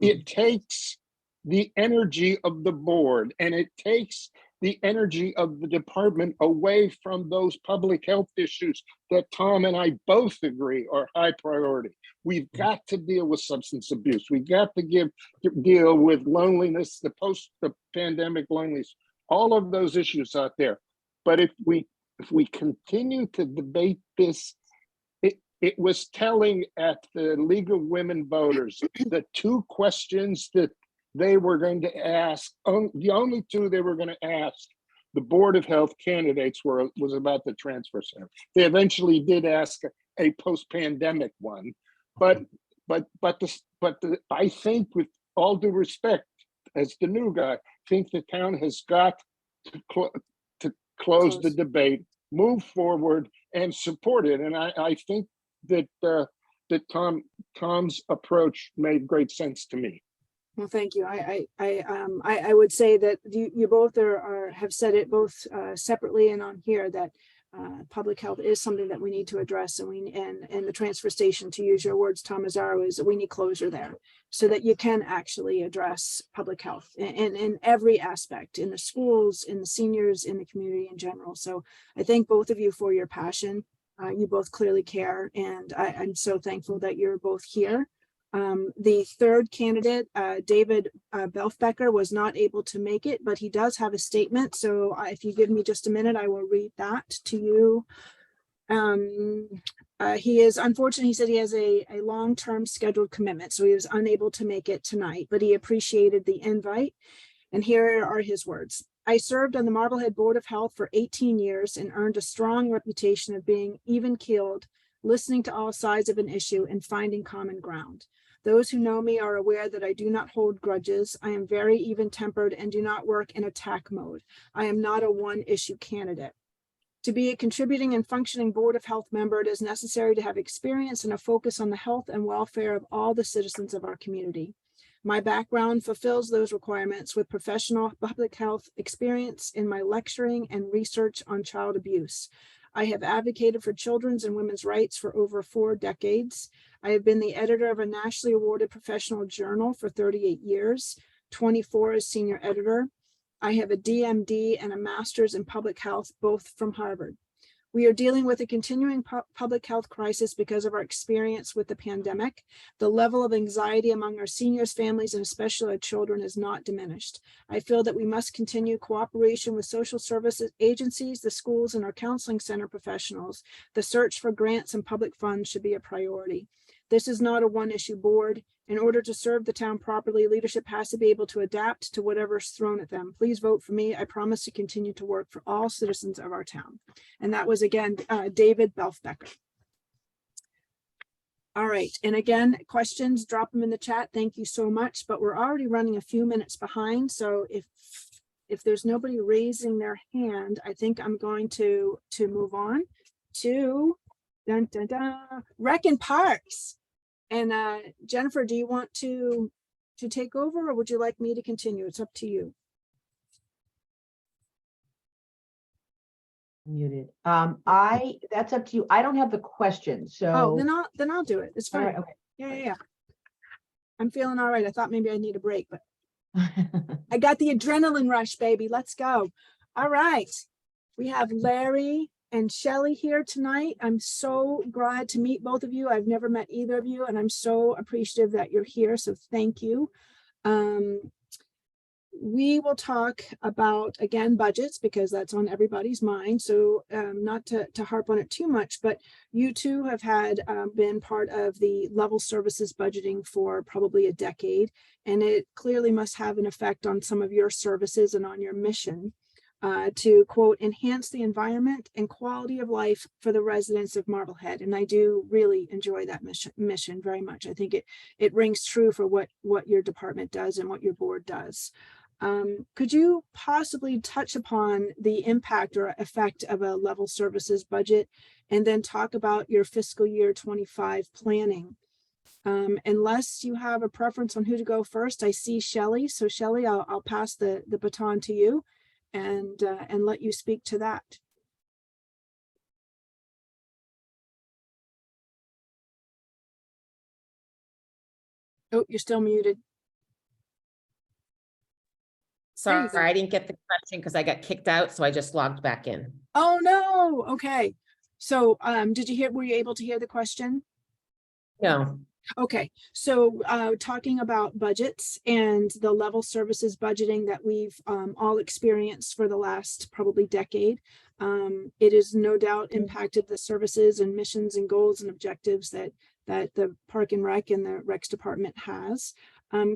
It takes the energy of the board and it takes the energy of the department away from those public health issues that Tom and I both agree are high priority. We've got to deal with substance abuse. We've got to deal with loneliness, the post-pandemic loneliness, all of those issues out there. But if we continue to debate this, it was telling at the League of Women Voters, the two questions that they were going to ask, the only two they were going to ask the Board of Health candidates was about the transfer center. They eventually did ask a post-pandemic one, but I think, with all due respect, as the new guy, I think the town has got to close the debate, move forward, and support it. And I think that Tom's approach made great sense to me. Well, thank you. I would say that you both have said it both separately and on here that public health is something that we need to address, and the transfer station, to use your words, Tom Mazzaro, is that we need closure there so that you can actually address public health in every aspect, in the schools, in the seniors, in the community in general. So I thank both of you for your passion. You both clearly care, and I'm so thankful that you're both here. The third candidate, David Belfbecker, was not able to make it, but he does have a statement. So if you give me just a minute, I will read that to you. He is unfortunate. He said he has a long-term scheduled commitment, so he was unable to make it tonight, but he appreciated the invite. And here are his words. I served on the Marblehead Board of Health for 18 years and earned a strong reputation of being even-keeled, listening to all sides of an issue and finding common ground. Those who know me are aware that I do not hold grudges. I am very even-tempered and do not work in attack mode. I am not a one-issue candidate. To be a contributing and functioning Board of Health member, it is necessary to have experience and a focus on the health and welfare of all the citizens of our community. My background fulfills those requirements with professional public health experience in my lecturing and research on child abuse. I have advocated for children's and women's rights for over 4 decades. I have been the editor of a nationally awarded professional journal for 38 years, 24 as senior editor. I have a DMD and a master's in public health, both from Harvard. We are dealing with a continuing public health crisis because of our experience with the pandemic. The level of anxiety among our seniors, families, and especially our children is not diminished. I feel that we must continue cooperation with social services agencies, the schools, and our counseling center professionals. The search for grants and public funds should be a priority. This is not a one-issue board. In order to serve the town properly, leadership has to be able to adapt to whatever's thrown at them. Please vote for me. I promise to continue to work for all citizens of our town. And that was, again, David Belfbecker. All right. And again, questions, drop them in the chat. Thank you so much. But we're already running a few minutes behind. So if there's nobody raising their hand, I think I'm going to move on to Rec and Parks. And Jennifer, do you want to take over, or would you like me to continue? It's up to you. Muted. That's up to you. I don't have the question, so. Oh, then I'll do it. It's fine. All right, okay. Yeah. I'm feeling all right. I thought maybe I need a break, but I got the adrenaline rush, baby. Let's go. All right. We have Larry and Shelley here tonight. I'm so glad to meet both of you. I've never met either of you, and I'm so appreciative that you're here. So thank you. We will talk about, again, budgets, because that's on everybody's mind. So not to harp on it too much, but you two have been part of the level services budgeting for probably a decade, and it clearly must have an effect on some of your services and on your mission. To quote, enhance the environment and quality of life for the residents of Marblehead. And I do really enjoy that mission very much. I think it rings true for what your department does and what your board does. Could you possibly touch upon the impact or effect of a level services budget, and then talk about your fiscal year 25 planning? Unless you have a preference on who to go first, I see Shelley. So Shelley, I'll pass the baton to you and let you speak to that. Oh, you're still muted. There you Sorry, go. I didn't get the question because I got kicked out, so I just logged back in. Oh, no. Okay. So, did you hear, were you able to hear the question? No, Okay, so talking about budgets and the level services budgeting that we've all experienced for the last probably decade, it has no doubt impacted the services and missions and goals and objectives that the Park and Rec and the Recs Department has.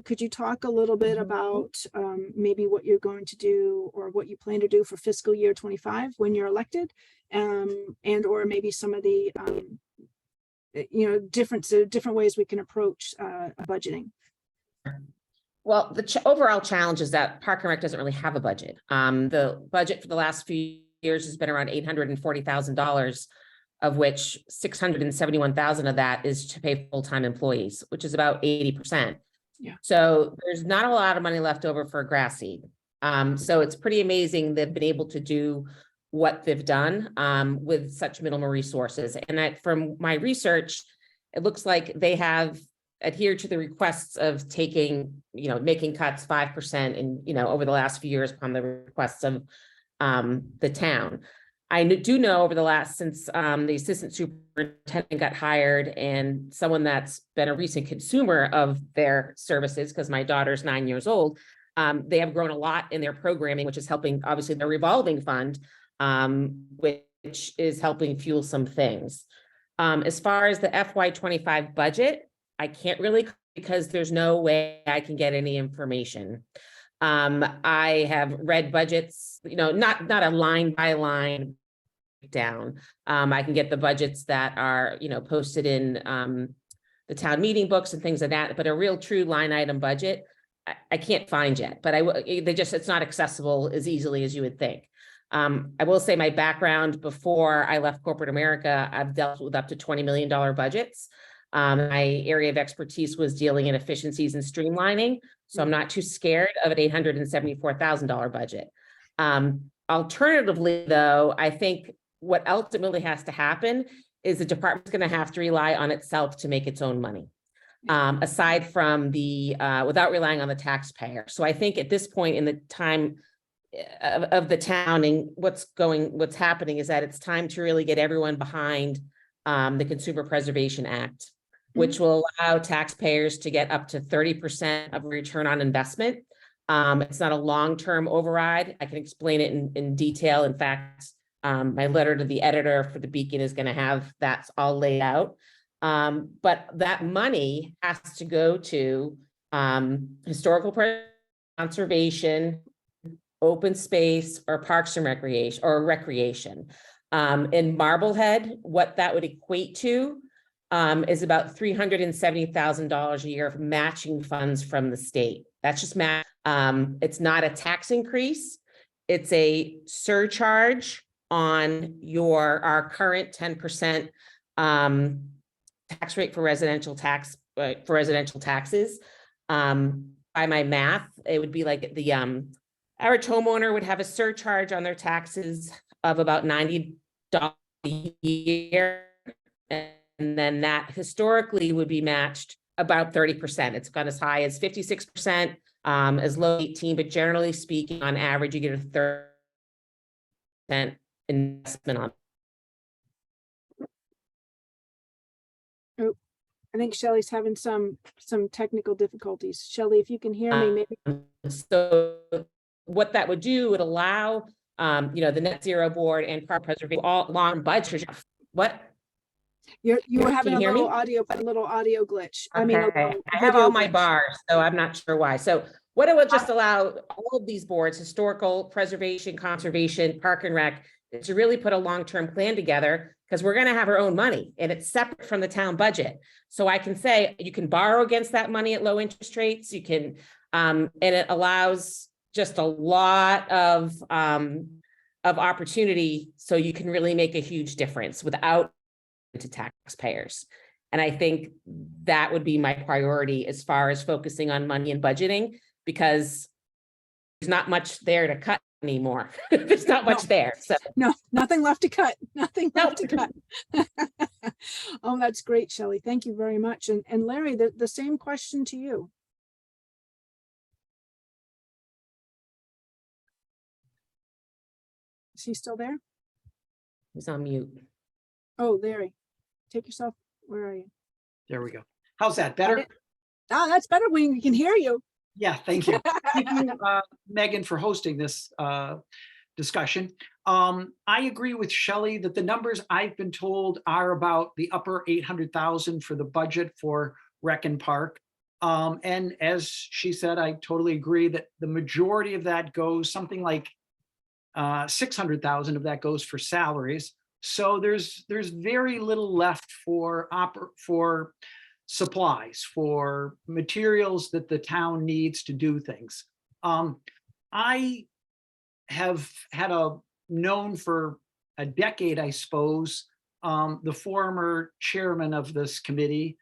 Could you talk a little bit about maybe what you're going to do or what you plan to do for fiscal year 25 when you're elected, and or maybe some of the different ways we can approach budgeting? well, the overall challenge is that Park and Rec doesn't really have a budget. The budget for the last few years has been around $840,000, of which $671,000 of that is to pay full-time employees, which is about 80%. Yeah. So there's not a lot of money left over for grass seed. So it's pretty amazing they've been able to do what they've done with such minimal resources. And that from my research, it looks like they have adhered to the requests of taking, making cuts 5% and, over the last few years upon the requests of the town. I do know over the last, since the assistant superintendent got hired and someone that's been a recent consumer of their services, because my daughter's 9 years old, they have grown a lot in their programming, which is helping obviously their revolving fund, which is helping fuel some things. As far as the FY25 budget, I can't really, because there's no way I can get any information. I have read budgets, not a line by line down. I can get the budgets that are, posted in the town meeting books and things like that, but a real true line item budget, I can't find yet, but it's not accessible as easily as you would think. I will say my background before I left corporate America, I've dealt with up to $20 million budgets. My area of expertise was dealing in efficiencies and streamlining. So I'm not too scared of an $874,000 budget. Alternatively, though, I think what ultimately has to happen is the department's going to have to rely on itself to make its own money, aside from without relying on the taxpayer. So I think at this point in the time of the town and what's happening is that it's time to really get everyone behind the Consumer Preservation Act, which will allow taxpayers to get up to 30% of return on investment. It's not a long-term override. I can explain it in detail. In fact, my letter to the editor for the Beacon is going to have that all laid out. But that money has to go to historical conservation, open space, or parks and recreation. In Marblehead, what that would equate to is about $370,000 a year of matching funds from the state. That's just match. It's not a tax increase. It's a surcharge on our current 10% tax rate for residential taxes. By my math, it would be like the average homeowner would have a surcharge on their taxes of about $90 a year. And then that historically would be matched about 30%. It's gone as high as 56%, as low as 18%, but generally speaking, on average, you get a 30% investment on. Oh, I think Shelley's having some technical difficulties. Shelley, if you can hear me, maybe. So what that would do would allow, the Net Zero Board and Park Preservation all long budget. What? You were having a hear little me? audio glitch. Okay. I have all my bars, so I'm not sure why. So what it would just allow all of these boards, historical, preservation, conservation, park and rec, is to really put a long-term plan together, because we're going to have our own money and it's separate from the town budget. So I can say you can borrow against that money at low interest rates. You can, and it allows just a lot of opportunity, so you can really make a huge difference without to taxpayers. And I think that would be my priority as far as focusing on money and budgeting, because there's not much there to cut anymore. There's not much there, so. No, nothing left to cut, nothing No. left to cut. Oh, that's great, Shelley. Thank you very much. And Larry, the same question to you. Is he still there? He's on mute. Oh, Larry, take yourself, where are you? There we go. How's that better? Ah, that's better when we can hear you. Yeah, thank you. Thank you, Megan, for hosting this discussion. I agree with Shelley that the numbers I've been told are about the upper 800,000 for the budget for Rec and Park. And as she said, I totally agree that the majority of that goes, something like 600,000 of that goes for salaries. So there's very little left for supplies, for materials that the town needs to do things. I have known for a decade, I suppose, the former chairman of this committee,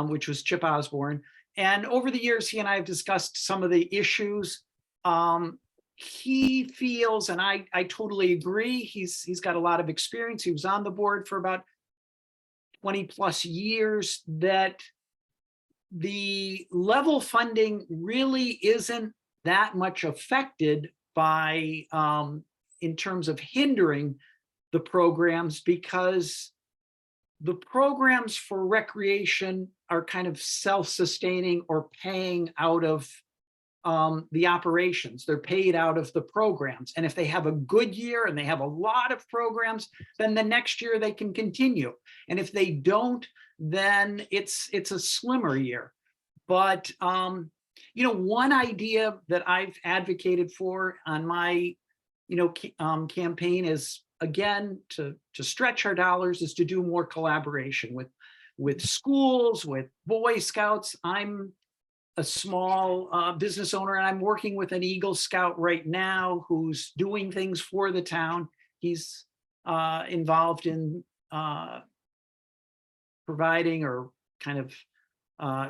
which was Chip Osborne. And over the years, he and I have discussed some of the issues. He feels, and I totally agree, he's got a lot of experience. He was on the board for about 20 plus years, that the level funding really isn't that much affected by, in terms of hindering the programs, because the programs for recreation are kind of self-sustaining or paying out of the operations. They're paid out of the programs. And if they have a good year and they have a lot of programs, then the next year they can continue. And if they don't, then it's a slimmer year. But one idea that I've advocated for on my campaign is, again, to stretch our dollars, is to do more collaboration with schools, with Boy Scouts. I'm a small business owner, and I'm working with an Eagle Scout right now who's doing things for the town. He's involved in providing or kind of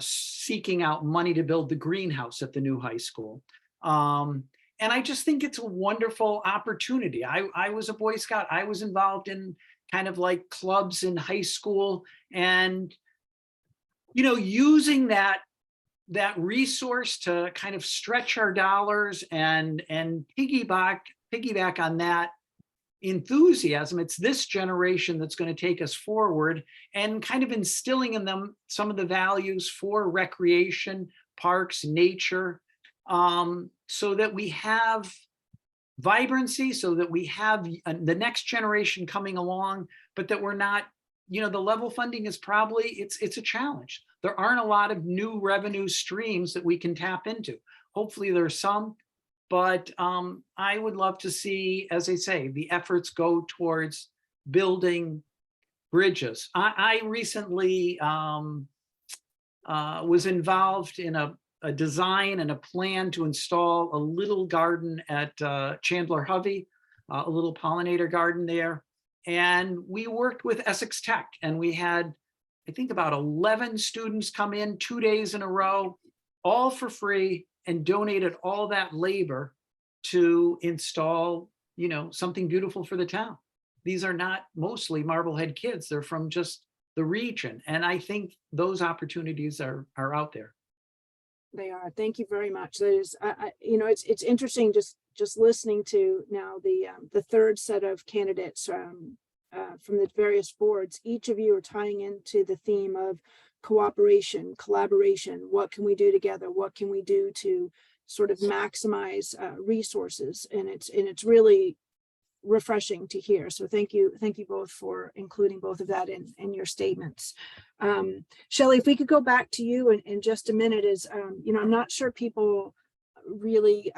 seeking out money to build the greenhouse at the new high school. And I just think it's a wonderful opportunity. I was a Boy Scout. I was involved in kind of like clubs in high school, and using that resource to kind of stretch our dollars and piggyback on that enthusiasm. It's this generation that's going to take us forward, and kind of instilling in them some of the values for recreation, parks, nature, so that we have vibrancy, so that we have the next generation coming along, but that we're not, the level funding is probably, it's a challenge. There aren't a lot of new revenue streams that we can tap into. Hopefully there's some, but I would love to see, as I say, the efforts go towards building bridges. I recently was involved in a design and a plan to install a little garden at Chandler Hovey, a little pollinator garden there. And we worked with Essex Tech, and we had, I think, about 11 students come in 2 days in a row, all for free, and donated all that labor to install, something beautiful for the town. These are not mostly Marblehead kids. They're from just the region. And I think those opportunities are out there. They are. Thank you very much. That is, it's interesting just listening to now the third set of candidates from the various boards. Each of you are tying into the theme of cooperation, collaboration. What can we do together? What can we do to sort of maximize resources? And it's really refreshing to hear. So thank you both for including both of that in your statements. Shelley, if we could go back to you in just a minute, is I'm not sure people really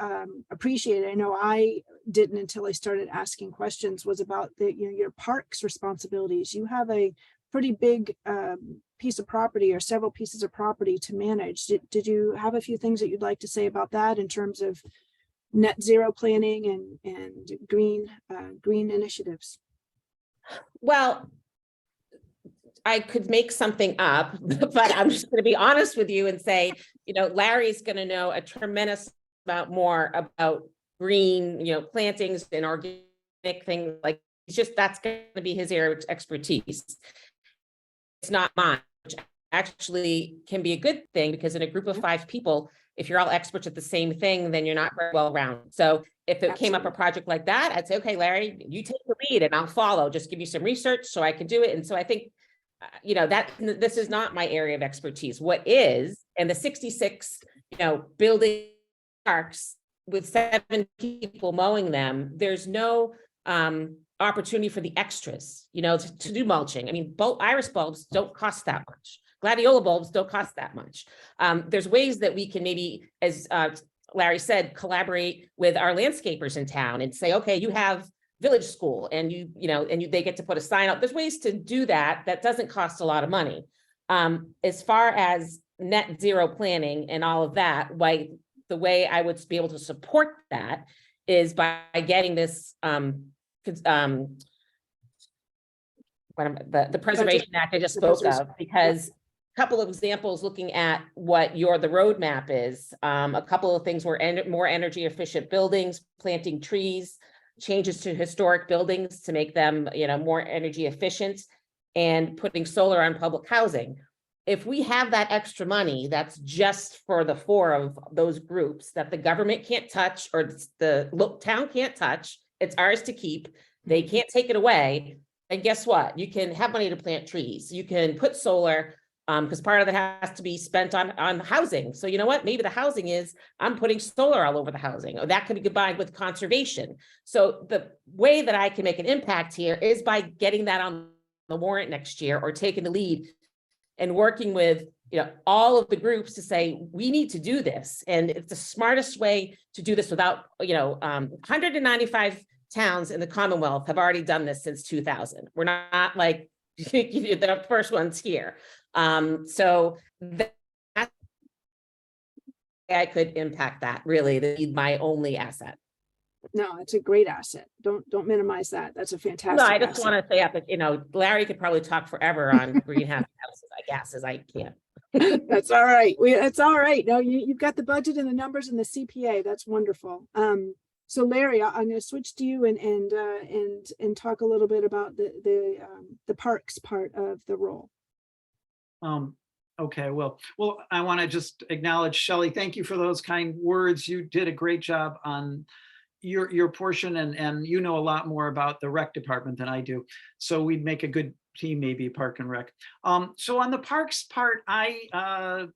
appreciate it. I know I didn't until I started asking questions, was about your parks responsibilities. You have a pretty big piece of property, or several pieces of property to manage. Did you have a few things that you'd like to say about that in terms of net zero planning and green initiatives? Well, I could make something up, but I'm just gonna be honest with you and say, Larry's gonna know a tremendous amount more about green, plantings and organic things, like, it's just, that's gonna be his area of expertise. It's not mine, which actually can be a good thing, because in a group of 5 people, if you're all experts at the same thing, then you're not very well rounded. So if it came up a project like that, I'd say, okay, Larry, you take the lead and I'll follow, just give me some research so I can do it. And so I think, that this is not my area of expertise. What is, and the 66, building parks with 7 people mowing them, there's no opportunity for the extras, to do mulching. I mean, iris bulbs don't cost that much. Gladiola bulbs don't cost that much. There's ways that we can maybe, as Larry said, collaborate with our landscapers in town and say, okay, you have village school and they get to put a sign up. There's ways to do that. That doesn't cost a lot of money. As far as net zero planning and all of that, the way I would be able to support that is by getting this the Preservation Act I just spoke of, because a couple of examples looking at what the roadmap is, a couple of things were more energy efficient buildings, planting trees, changes to historic buildings to make them, more energy efficient, and putting solar on public housing. If we have that extra money, that's just for the 4 of those groups that the government can't touch, or the town can't touch, it's ours to keep. They can't take it away. And guess what? You can have money to plant trees. You can put solar, because part of it has to be spent on housing. So you know what? Maybe the housing is, I'm putting solar all over the housing, or that could be combined with conservation. So the way that I can make an impact here is by getting that on the warrant next year, or taking the lead and working with, all of the groups to say, we need to do this. And it's the smartest way to do this without, 195 towns in the Commonwealth have already done this since 2000. We're not like the first ones here. So that I could impact that, really, my only asset. No, it's a great asset. Don't minimize that. That's a fantastic. No, I just want to say that, Larry could probably talk forever on greenhouse gases, as I can't. That's all right. It's all right. No, you've got the budget and the numbers and the CPA. That's wonderful. So Larry, I'm going to switch to you and talk a little bit about the parks part of the role. Okay, well, I want to just acknowledge Shelley. Thank you for those kind words. You did a great job on your portion, and you know a lot more about the rec department than I do. So we'd make a good team, maybe Park and Rec. So on the parks part, I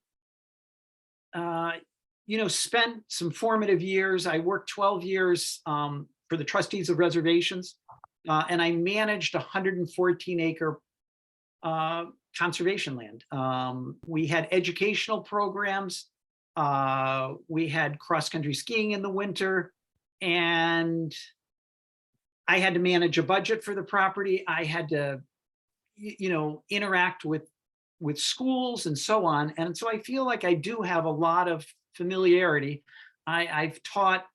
spent some formative years. I worked 12 years for the trustees of reservations, and I managed 114 acre conservation land. We had educational programs. We had cross-country skiing in the winter, and I had to manage a budget for the property. I had to, interact with schools and so on. And so I feel like I do have a lot of familiarity. I've taught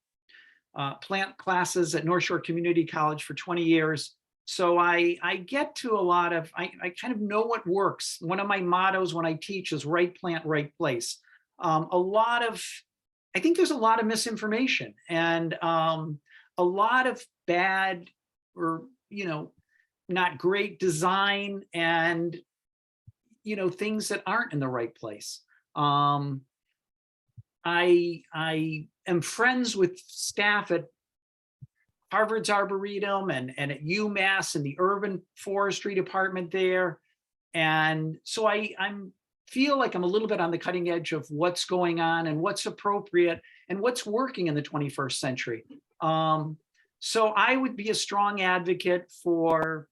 plant classes at North Shore Community College for 20 years. So I get to a lot of, I kind of know what works. One of my mottos when I teach is right plant, right place. I think there's a lot of misinformation and a lot of bad or, not great design and, things that aren't in the right place. I am friends with staff at Harvard's Arboretum and at UMass and the urban forestry department there. And so I feel like I'm a little bit on the cutting edge of what's going on and what's appropriate and what's working in the 21st century. So I would be a strong advocate for,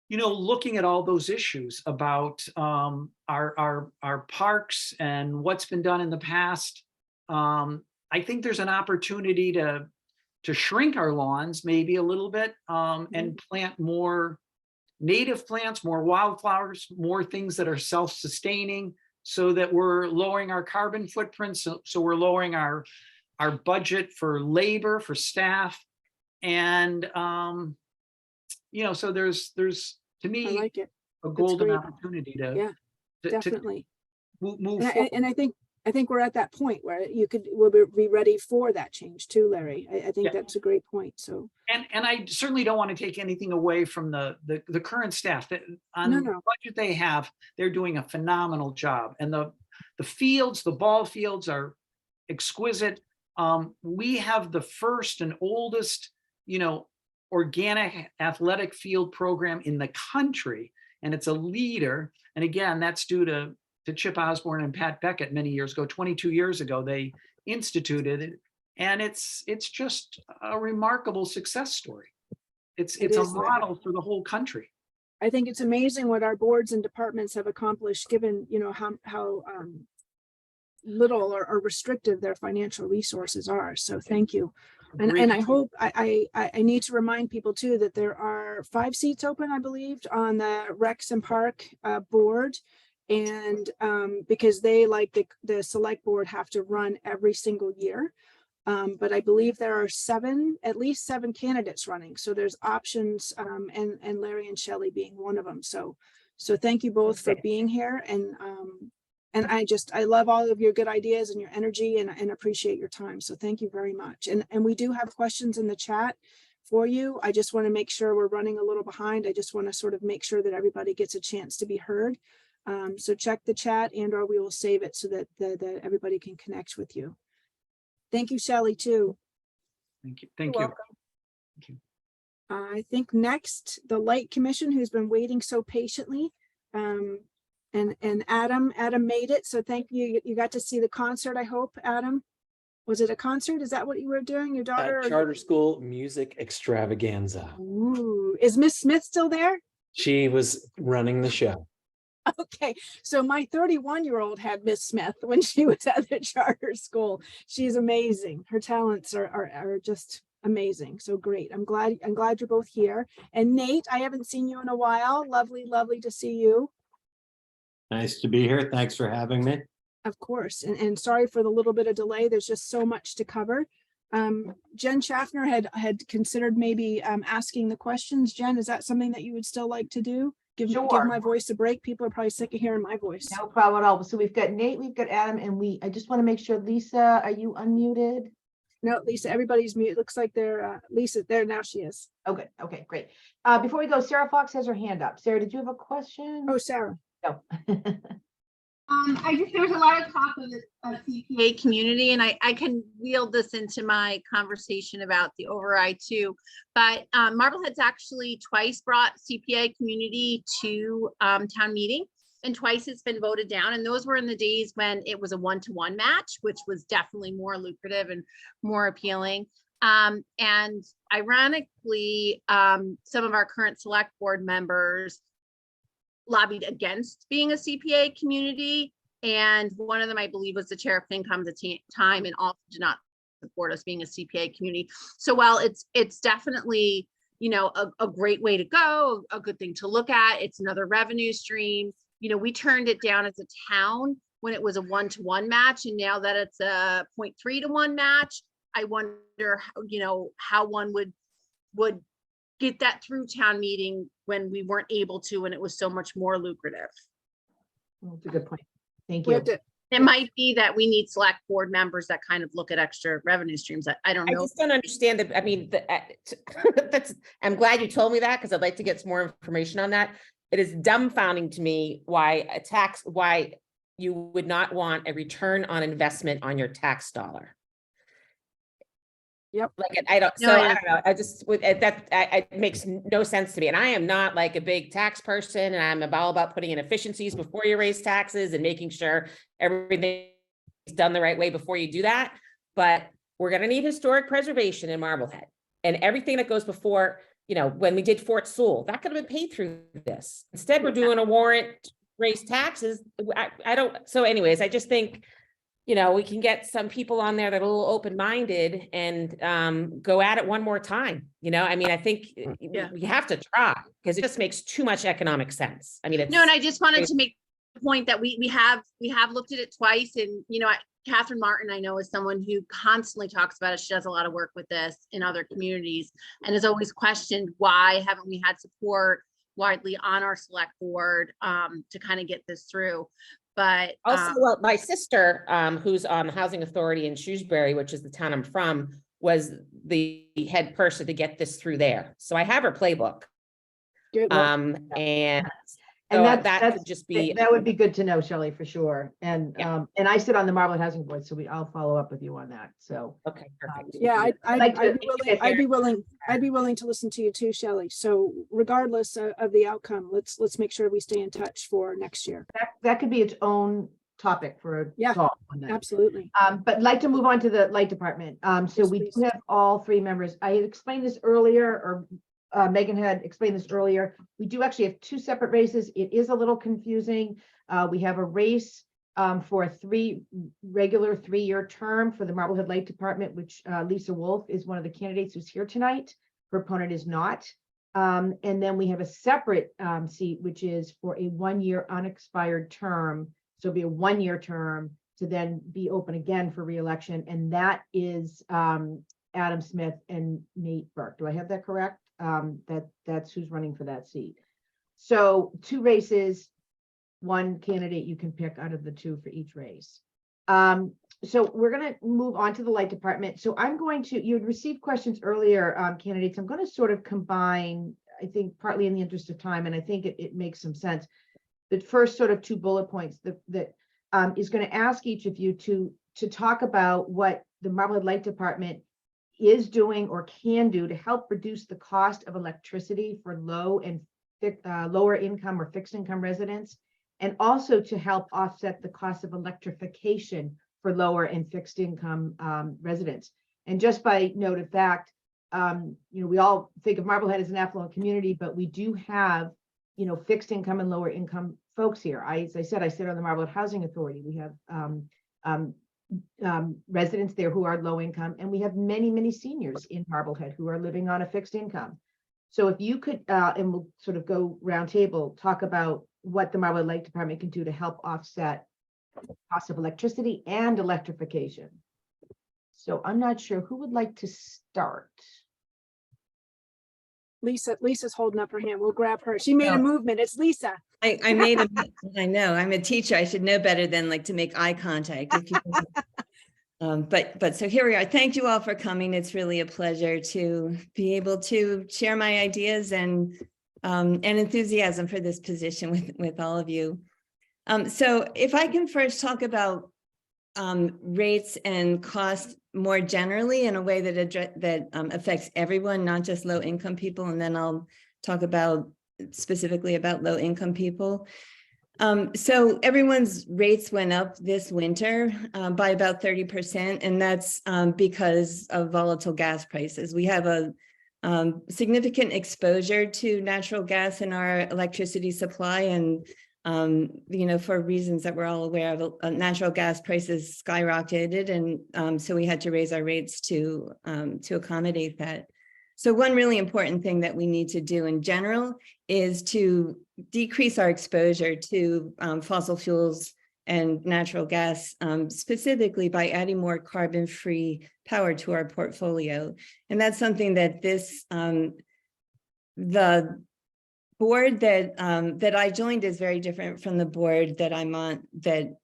looking at all those issues about our parks and what's been done in the past. I think there's an opportunity to shrink our lawns maybe a little bit and plant more native plants, more wildflowers, more things that are self-sustaining so that we're lowering our carbon footprint. So we're lowering our budget for labor, for staff. And, so there's to I me, like it. a golden great. opportunity Yeah, to definitely. move And forward. I think we're at that point where we'll be ready for that change too, Larry. I think Yeah. that's a great point. So And I certainly don't want to take anything away from the current staff that on No, the no. budget they have, they're doing a phenomenal job. And the fields, the ball fields are exquisite. We have the first and oldest, organic athletic field program in the country, and it's a leader. And again, that's due to Chip Osborne and Pat Beckett many years ago, 22 years ago, they instituted it. And it's just a remarkable success story. It's a is. model for the whole country. I think it's amazing what our boards and departments have accomplished, given, how little or restrictive their financial resources are. So thank you. And I hope I need to remind people too that there are 5 seats open, I believe, on the Rex and Park board. And because they, like the select board, have to run every single year. But I believe there are at least seven candidates running. So there's options, and Larry and Shelley being one of them. So thank you both for being here. And I love all of your good ideas and your energy, and appreciate your time. So thank you very much. And we do have questions in the chat for you. I just want to make sure we're running a little behind. I just want to sort of make sure that everybody gets a chance to be heard. So check the chat, or we will save it so that everybody can connect with you. Thank you, Shelley, too. Thank you. Thank You're you. welcome. Thank you. I think next, the Light Commission, who's been waiting so patiently. And Adam made it. So thank you. You got to see the concert, I hope, Adam. Was it a concert? Is that what you were doing? Your daughter? Charter school music extravaganza. Ooh, is Miss Smith still there? She was running the show. Okay, so my 31-year-old had Miss Smith when she was at the charter school. She's amazing. Her talents are just amazing. So great. I'm glad you're both here. And Nate, I haven't seen you in a while. Lovely to see you. Nice to be here. Thanks for having me. Of course. And sorry for the little bit of delay. There's just so much to cover. Jen Schaffner had considered maybe asking the questions. Jen, is that something that you would still like to do? Give my voice a break. People are probably sick of hearing my voice. No problem at all. So we've got Nate, we've got Adam, and I just want to make sure, Lisa, are you unmuted? No, Lisa, everybody's mute. Looks like they're Lisa there. Now she is. Okay, great. Before we go, Sarah Fox has her hand up. Sarah, did you have a question? Oh, Sarah. No. There was a lot of talk of the CPA community, and I can wield this into my conversation about the override too. But Marblehead's actually twice brought CPA community to town meeting, and twice it's been voted down. And those were in the days when it was a 1-to-1 match, which was definitely more lucrative and more appealing. And ironically, some of our current select board members lobbied against being a CPA community. And one of them, I believe, was the chair of FinCom at the time, and also did not support us being a CPA community. So while it's definitely, a great way to go, a good thing to look at, it's another revenue stream. We turned it down as a town when it was a 1-to-1 match. And now that it's a 0.3-to-1 match, I wonder, how one would get that through town meeting when we weren't able to, and it was so much more lucrative. That's a good point. Thank you. It might be that we need select board members that kind of look at extra revenue streams. I don't know. I just don't understand it. I mean, I'm glad you told me that, because I'd like to get some more information on that. It is dumbfounding to me why you would not want a return on investment on your tax dollar. Yep. Like I don't know. I just it makes no sense to me. And I am not like a big tax person, and I'm all about putting in efficiencies before you raise taxes and making sure everything is done the right way before you do that. But we're going to need historic preservation in Marblehead, and everything that goes before, when we did Fort Sewell, that could have been paid through this. Instead, we're doing a warrant to raise taxes. I don't. So anyways, I just think, we can get some people on there that are a little open-minded and go at it one more time. I think we have to try, because it just makes too much economic sense. I mean, and I just wanted to make the point that we have looked at it twice, and Catherine Martin, I know, is someone who constantly talks about it. She does a lot of work with this in other communities, and has always questioned, why haven't we had support widely on our select board to kind of get this through. But Also, well, my sister, who's on the Housing Authority in Shrewsbury, which is the town I'm from, was the head person to get this through there. So I have her playbook. Good. And And so that's, that that's, could just be, that would be good to know, Shelley, for sure. And, Yeah. and I sit on the Marblehead Housing Board, so I'll follow up with you on that. So. okay, perfect. Yeah, like to- I'd be willing to listen to you too, Shelley. So regardless of the outcome, let's make sure we stay in touch for next year. That could be its own topic for a Yeah, talk on that. Absolutely. But I'd like to move on to the light department. So Yes, we please. do have all three members. I had explained this earlier, or Megan had explained this earlier. We do actually have two separate races. It is a little confusing. We have a race for a regular 3-year term for the Marblehead Light Department, which Lisa Wolf is one of the candidates who's here tonight. Her opponent is not. And then we have a separate seat, which is for a 1-year unexpired term. So it'll be a 1-year term to then be open again for re-election. And that is Adam Smith and Nate Burke. Do I have that correct? That's who's running for that seat. So 2 races, 1 candidate you can pick out of the 2 for each race. So we're going to move on to the light department. So I'm going to, you had received questions earlier, candidates. I'm going to sort of combine, I think partly in the interest of time, and I think it makes some sense. The first sort of 2 bullet points that is going to ask each of you to talk about what the Marblehead Light Department is doing or can do to help reduce the cost of electricity for low and lower income or fixed income residents, and also to help offset the cost of electrification for lower and fixed income residents. And just by note of fact, we all think of Marblehead as an affluent community, but we do have, fixed income and lower income folks here. As I said, I sit on the Marblehead Housing Authority. We have residents there who are low income, and we have many, many seniors in Marblehead who are living on a fixed income. So if you could, and we'll sort of go round table, talk about what the Marblehead Light Department can do to help offset the cost of electricity and electrification. So I'm not sure who would like to start. Lisa's holding up her hand. We'll grab her. She made a movement. It's Lisa. I made a, I know, I'm a teacher. I should know better than like to make eye contact. If you, but so here we are. Thank you all for coming. It's really a pleasure to be able to share my ideas and enthusiasm for this position with all of you. So if I can first talk about rates and cost more generally in a way that affects everyone, not just low income people, and then I'll talk about specifically about low income people. So everyone's rates went up this winter by about 30%, and that's because of volatile gas prices. We have a significant exposure to natural gas in our electricity supply, and for reasons that we're all aware of, natural gas prices skyrocketed, and so we had to raise our rates to accommodate that. So one really important thing that we need to do in general is to decrease our exposure to fossil fuels and natural gas, specifically by adding more carbon-free power to our portfolio. And that's something that the board that I joined is very different from the board that I'm on, that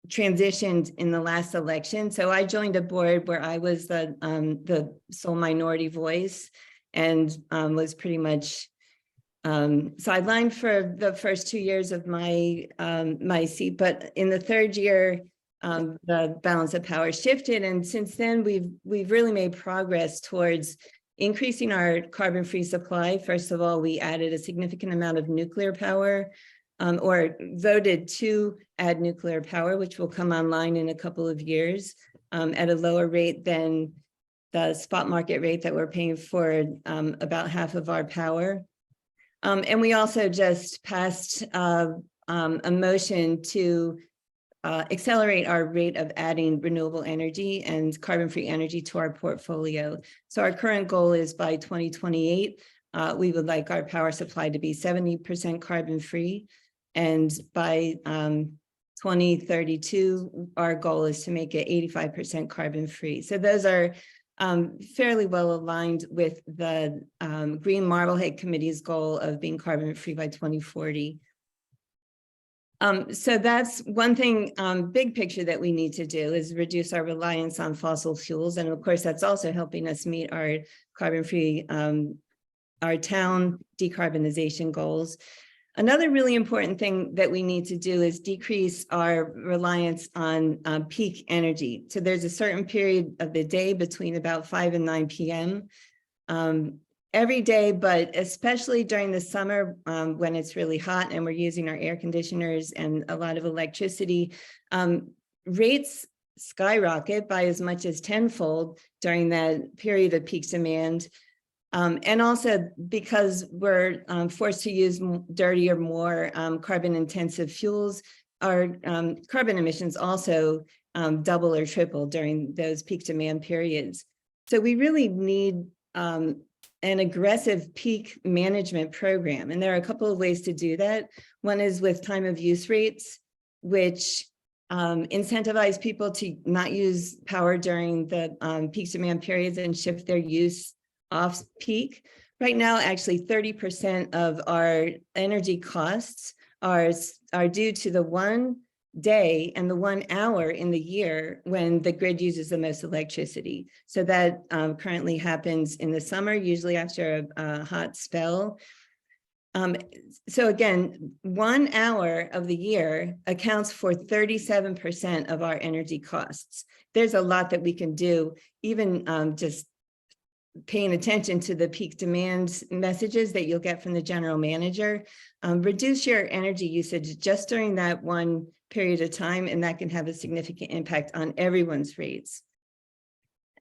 transitioned in the last election. So I joined a board where I was the sole minority voice, and was pretty much sidelined for the first 2 years of my seat. But in the 3rd year, the balance of power shifted, and since then we've really made progress towards increasing our carbon-free supply. First of all, we added a significant amount of nuclear power, or voted to add nuclear power, which will come online in a couple of years at a lower rate than the spot market rate that we're paying for about half of our power. And we also just passed a motion to accelerate our rate of adding renewable energy and carbon-free energy to our portfolio. So our current goal is by 2028, we would like our power supply to be 70% carbon-free. And by 2032, our goal is to make it 85% carbon-free. So those are fairly well aligned with the Green Marblehead Committee's goal of being carbon free by 2040. So that's one thing, big picture that we need to do is reduce our reliance on fossil fuels. And of course, that's also helping us meet our carbon-free, our town decarbonization goals. Another really important thing that we need to do is decrease our reliance on peak energy. So there's a certain period of the day between about 5 and 9 p.m. Every day, but especially during the summer when it's really hot and we're using our air conditioners and a lot of electricity, rates skyrocket by as much as tenfold during that period of peak demand. And also because we're forced to use dirtier, more carbon intensive fuels, our carbon emissions also double or triple during those peak demand periods. So we really need an aggressive peak management program. And there are a couple of ways to do that. One is with time of use rates, which incentivize people to not use power during the peak demand periods and shift their use off peak. Right now, actually 30% of our energy costs are due to the one day and the 1 hour in the year when the grid uses the most electricity. So that currently happens in the summer, usually after a hot spell. So again, 1 hour of the year accounts for 37% of our energy costs. There's a lot that we can do, even just paying attention to the peak demand messages that you'll get from the general manager. Reduce your energy usage just during that one period of time, and that can have a significant impact on everyone's rates.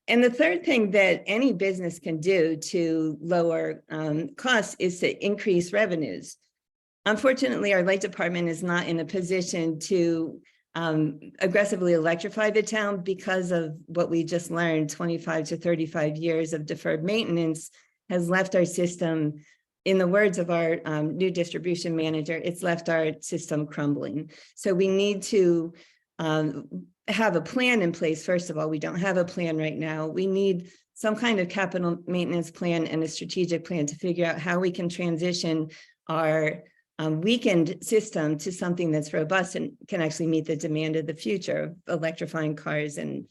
And the third thing that any business can do to lower costs is to increase revenues. Unfortunately, our light department is not in a position to aggressively electrify the town because of what we just learned. 25 to 35 years of deferred maintenance has left our system, in the words of our new distribution manager, it's left our system crumbling. So we need to have a plan in place. First of all, we don't have a plan right now. We need some kind of capital maintenance plan and a strategic plan to figure out how we can transition our weakened system to something that's robust and can actually meet the demand of the future, electrifying cars and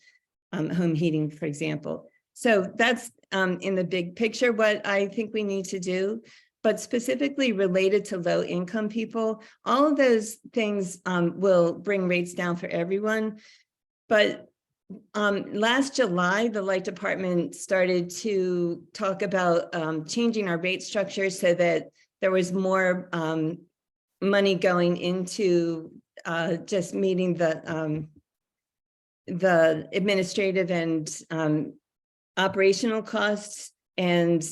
home heating, for example. So that's in the big picture what I think we need to do. But specifically related to low income people, all of those things will bring rates down for everyone. But last July, the light department started to talk about changing our rate structure so that there was more money going into just meeting the administrative and operational costs. And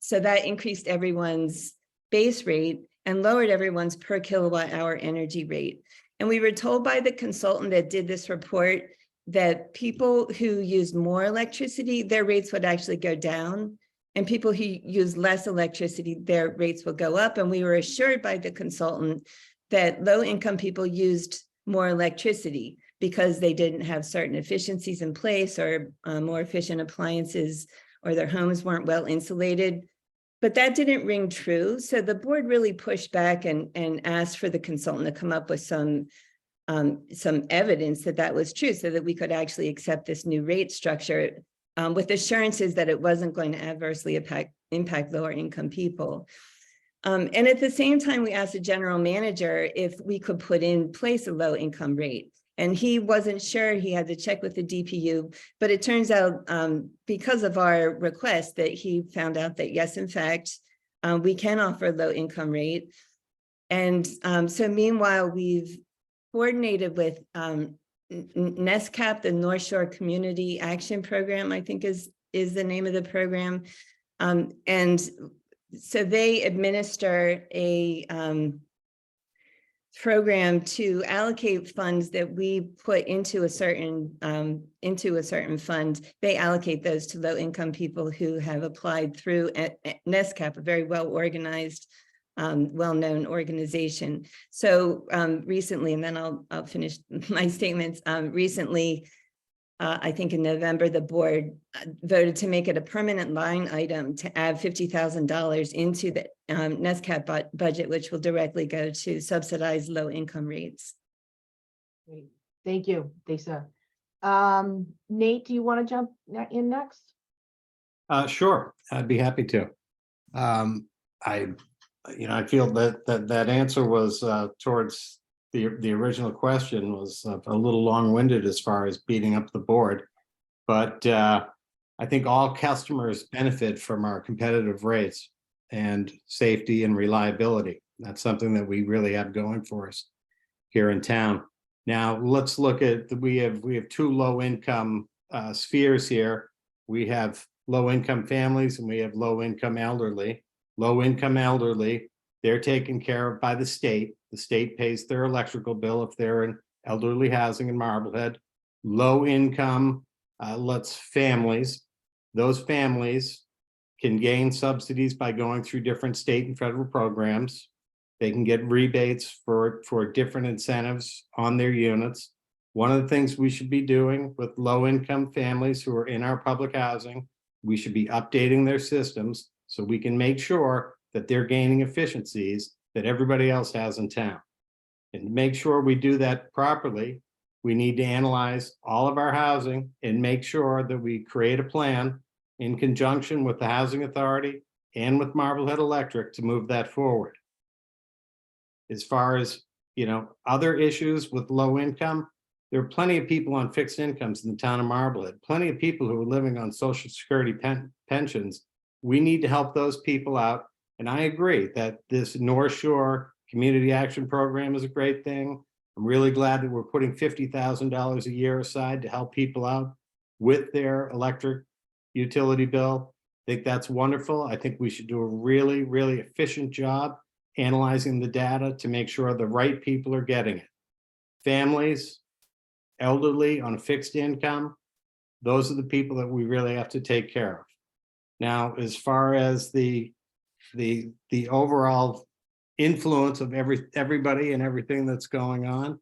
so that increased everyone's base rate and lowered everyone's per kilowatt hour energy rate. And we were told by the consultant that did this report that people who use more electricity, their rates would actually go down. And people who use less electricity, their rates will go up. And we were assured by the consultant that low income people used more electricity because they didn't have certain efficiencies in place or more efficient appliances, or their homes weren't well insulated. But that didn't ring true. So the board really pushed back and asked for the consultant to come up with some evidence that that was true so that we could actually accept this new rate structure with assurances that it wasn't going to adversely impact lower income people. And at the same time, we asked the general manager if we could put in place a low income rate. And he wasn't sure. He had to check with the DPU, but it turns out because of our request that he found out that yes, in fact, we can offer a low income rate. And so meanwhile, we've coordinated with NESCAP, the North Shore Community Action Program, I think is the name of the program. And so they administer a program to allocate funds that we put into a certain fund. They allocate those to low income people who have applied through NESCAP, a very well organized, well-known organization. So recently, and then I'll finish my statements. Recently, I think in November, the board voted to make it a permanent line item to add $50,000 into the NESCAP budget, which will directly go to subsidize low income rates. Great. Thank you, Lisa. Nate, do you want to jump in next? Sure, I'd be happy to. I feel that answer was towards the original question was a little long-winded as far as beating up the board. But I think all customers benefit from our competitive rates and safety and reliability. That's something that we really have going for us here in town. Now let's look at we have two low-income spheres here. We have low-income families and we have low-income elderly. Low-income elderly, they're taken care of by the state. The state pays their electrical bill if they're in elderly housing in Marblehead. Low-income, families. Those families can gain subsidies by going through different state and federal programs. They can get rebates for different incentives on their units. One of the things we should be doing with low-income families who are in our public housing, we should be updating their systems so we can make sure that they're gaining efficiencies that everybody else has in town. And to make sure we do that properly, we need to analyze all of our housing and make sure that we create a plan in conjunction with the Housing Authority and with Marblehead Electric to move that forward. As far as, other issues with low income, there are plenty of people on fixed incomes in the town of Marblehead, plenty of people who are living on Social Security pensions. We need to help those people out. And I agree that this North Shore Community Action Program is a great thing. I'm really glad that we're putting $50,000 a year aside to help people out with their electric utility bill. I think that's wonderful. I think we should do a really, really efficient job analyzing the data to make sure the right people are getting it. Families, elderly on a fixed income, those are the people that we really have to take care of. Now, as far as the overall influence of everybody and everything that's going on,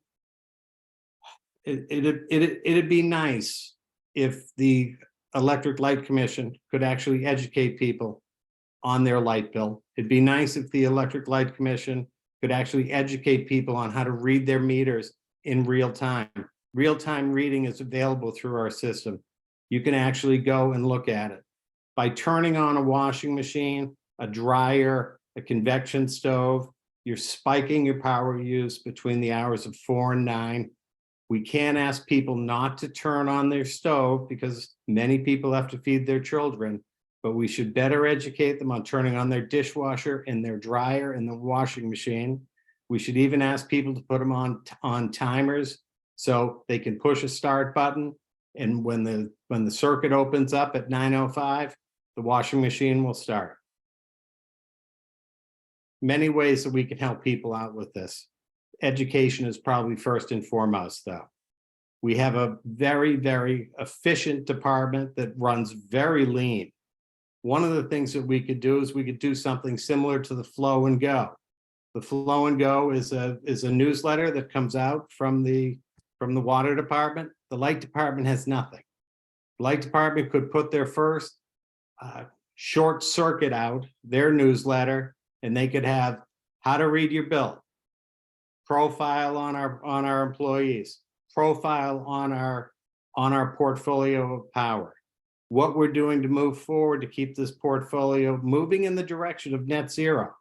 it'd be nice if the Electric Light Commission could actually educate people on their light bill. It'd be nice if the Electric Light Commission could actually educate people on how to read their meters in real time. Real-time reading is available through our system. You can actually go and look at it. By turning on a washing machine, a dryer, a convection stove, you're spiking your power use between the hours of 4 and 9. We can't ask people not to turn on their stove because many people have to feed their children, but we should better educate them on turning on their dishwasher and their dryer and the washing machine. We should even ask people to put them on timers so they can push a start button. And when the circuit opens up at 9:05, the washing machine will start. Many ways that we can help people out with this. Education is probably first and foremost, though. We have a very, very efficient department that runs very lean. One of the things that we could do is we could do something similar to the Flow and Go. The Flow and Go is a newsletter that comes out from the water department. The light department has nothing. The light department could put their first short circuit out, their newsletter, and they could have how to read your bill, profile on our employees, profile on our portfolio of power, what we're doing to move forward to keep this portfolio moving in the direction of net zero.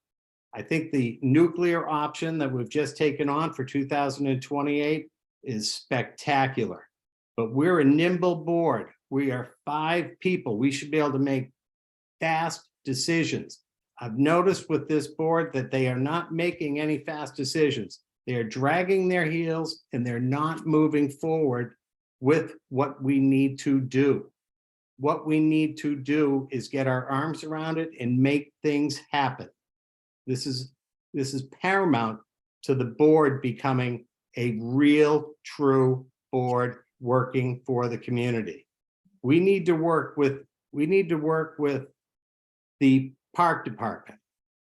I think the nuclear option that we've just taken on for 2028 is spectacular, but we're a nimble board. We are 5 people. We should be able to make fast decisions. I've noticed with this board that they are not making any fast decisions. They are dragging their heels and they're not moving forward with what we need to do. What we need to do is get our arms around it and make things happen. This is paramount to the board becoming a real, true board working for the community. We need to work with the park department.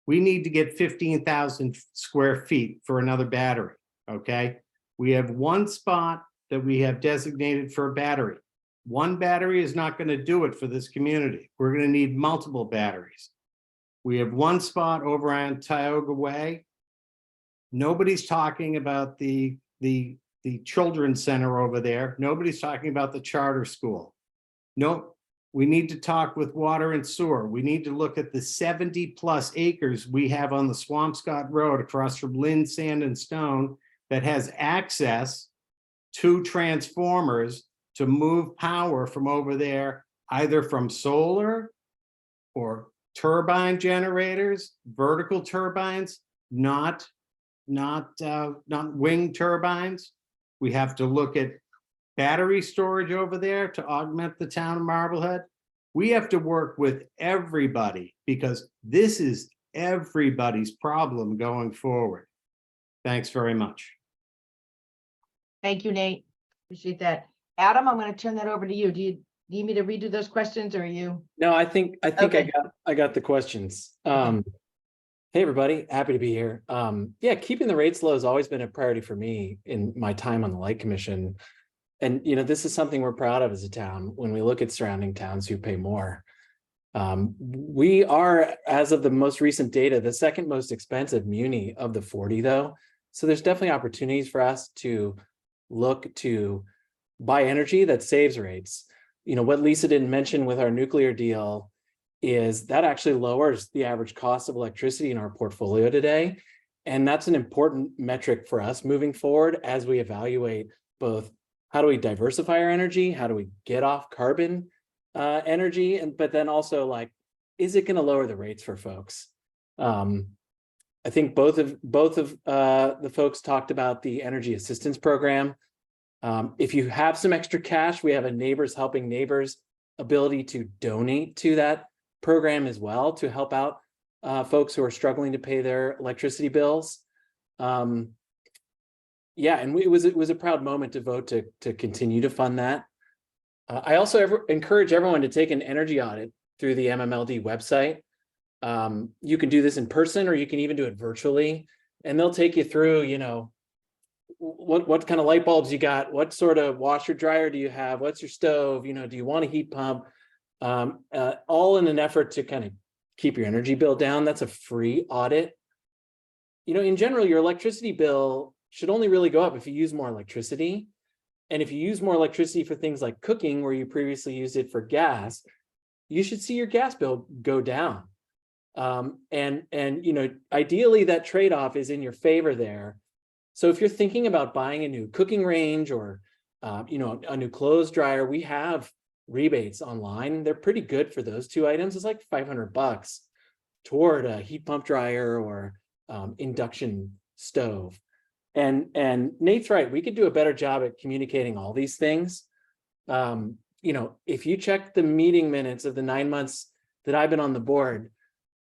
We need to get 15,000 square feet for another battery, okay? We have one spot that we have designated for a battery. One battery is not going to do it for this community. We're going to need multiple batteries. We have one spot over on Tioga Way. Nobody's talking about the children's center over there. Nobody's talking about the charter school. No, we need to talk with water and sewer. We need to look at the 70+ acres we have on the Swampscott Road across from Lynn Sand and Stone that has access to transformers to move power from over there, either from solar or turbine generators, vertical turbines, not wing turbines. We have to look at battery storage over there to augment the town of Marblehead. We have to work with everybody because this is everybody's problem going forward. Thanks very much. Thank you, Nate. Appreciate that. Adam, I'm going to turn that over to you. Do you need me to redo those questions or are you? No, I think Okay. I got the questions. Hey, everybody, happy to be here. Yeah, keeping the rates low has always been a priority for me in my time on the Light Commission. And, you know, this is something we're proud of as a town when we look at surrounding towns who pay more. We are, as of the most recent data, the second most expensive muni of the 40, though. So there's definitely opportunities for us to look to buy energy that saves rates. You know, what Lisa didn't mention with our nuclear deal is that actually lowers the average cost of electricity in our portfolio today. And that's an important metric for us moving forward as we evaluate both how do we diversify our energy, how do we get off carbon energy, but then also like, is it going to lower the rates for folks? I think both of the folks talked about the energy assistance program. If you have some extra cash, we have a Neighbors Helping Neighbors ability to donate to that program as well to help out folks who are struggling to pay their electricity bills. Yeah, and it was a proud moment to vote to continue to fund that. I also encourage everyone to take an energy audit through the MMLD website. You can do this in person or you can even do it virtually, and they'll take you through, you know, what kind of light bulbs you got, what sort of washer dryer do you have, what's your stove, you know, do you want a heat pump, all in an effort to kind of keep your energy bill down. That's a free audit. You know, in general, your electricity bill should only really go up if you use more electricity. And if you use more electricity for things like cooking, where you previously used it for gas, you should see your gas bill go down. And you know, ideally that trade-off is in your favor there. So if you're thinking about buying a new cooking range or you know, a new clothes dryer, we have rebates online. They're pretty good for those two items. It's like $500 toward a heat pump dryer or induction stove. And Nate's right, we could do a better job at communicating all these things. You know, if you check the meeting minutes of the 9 months that I've been on the board,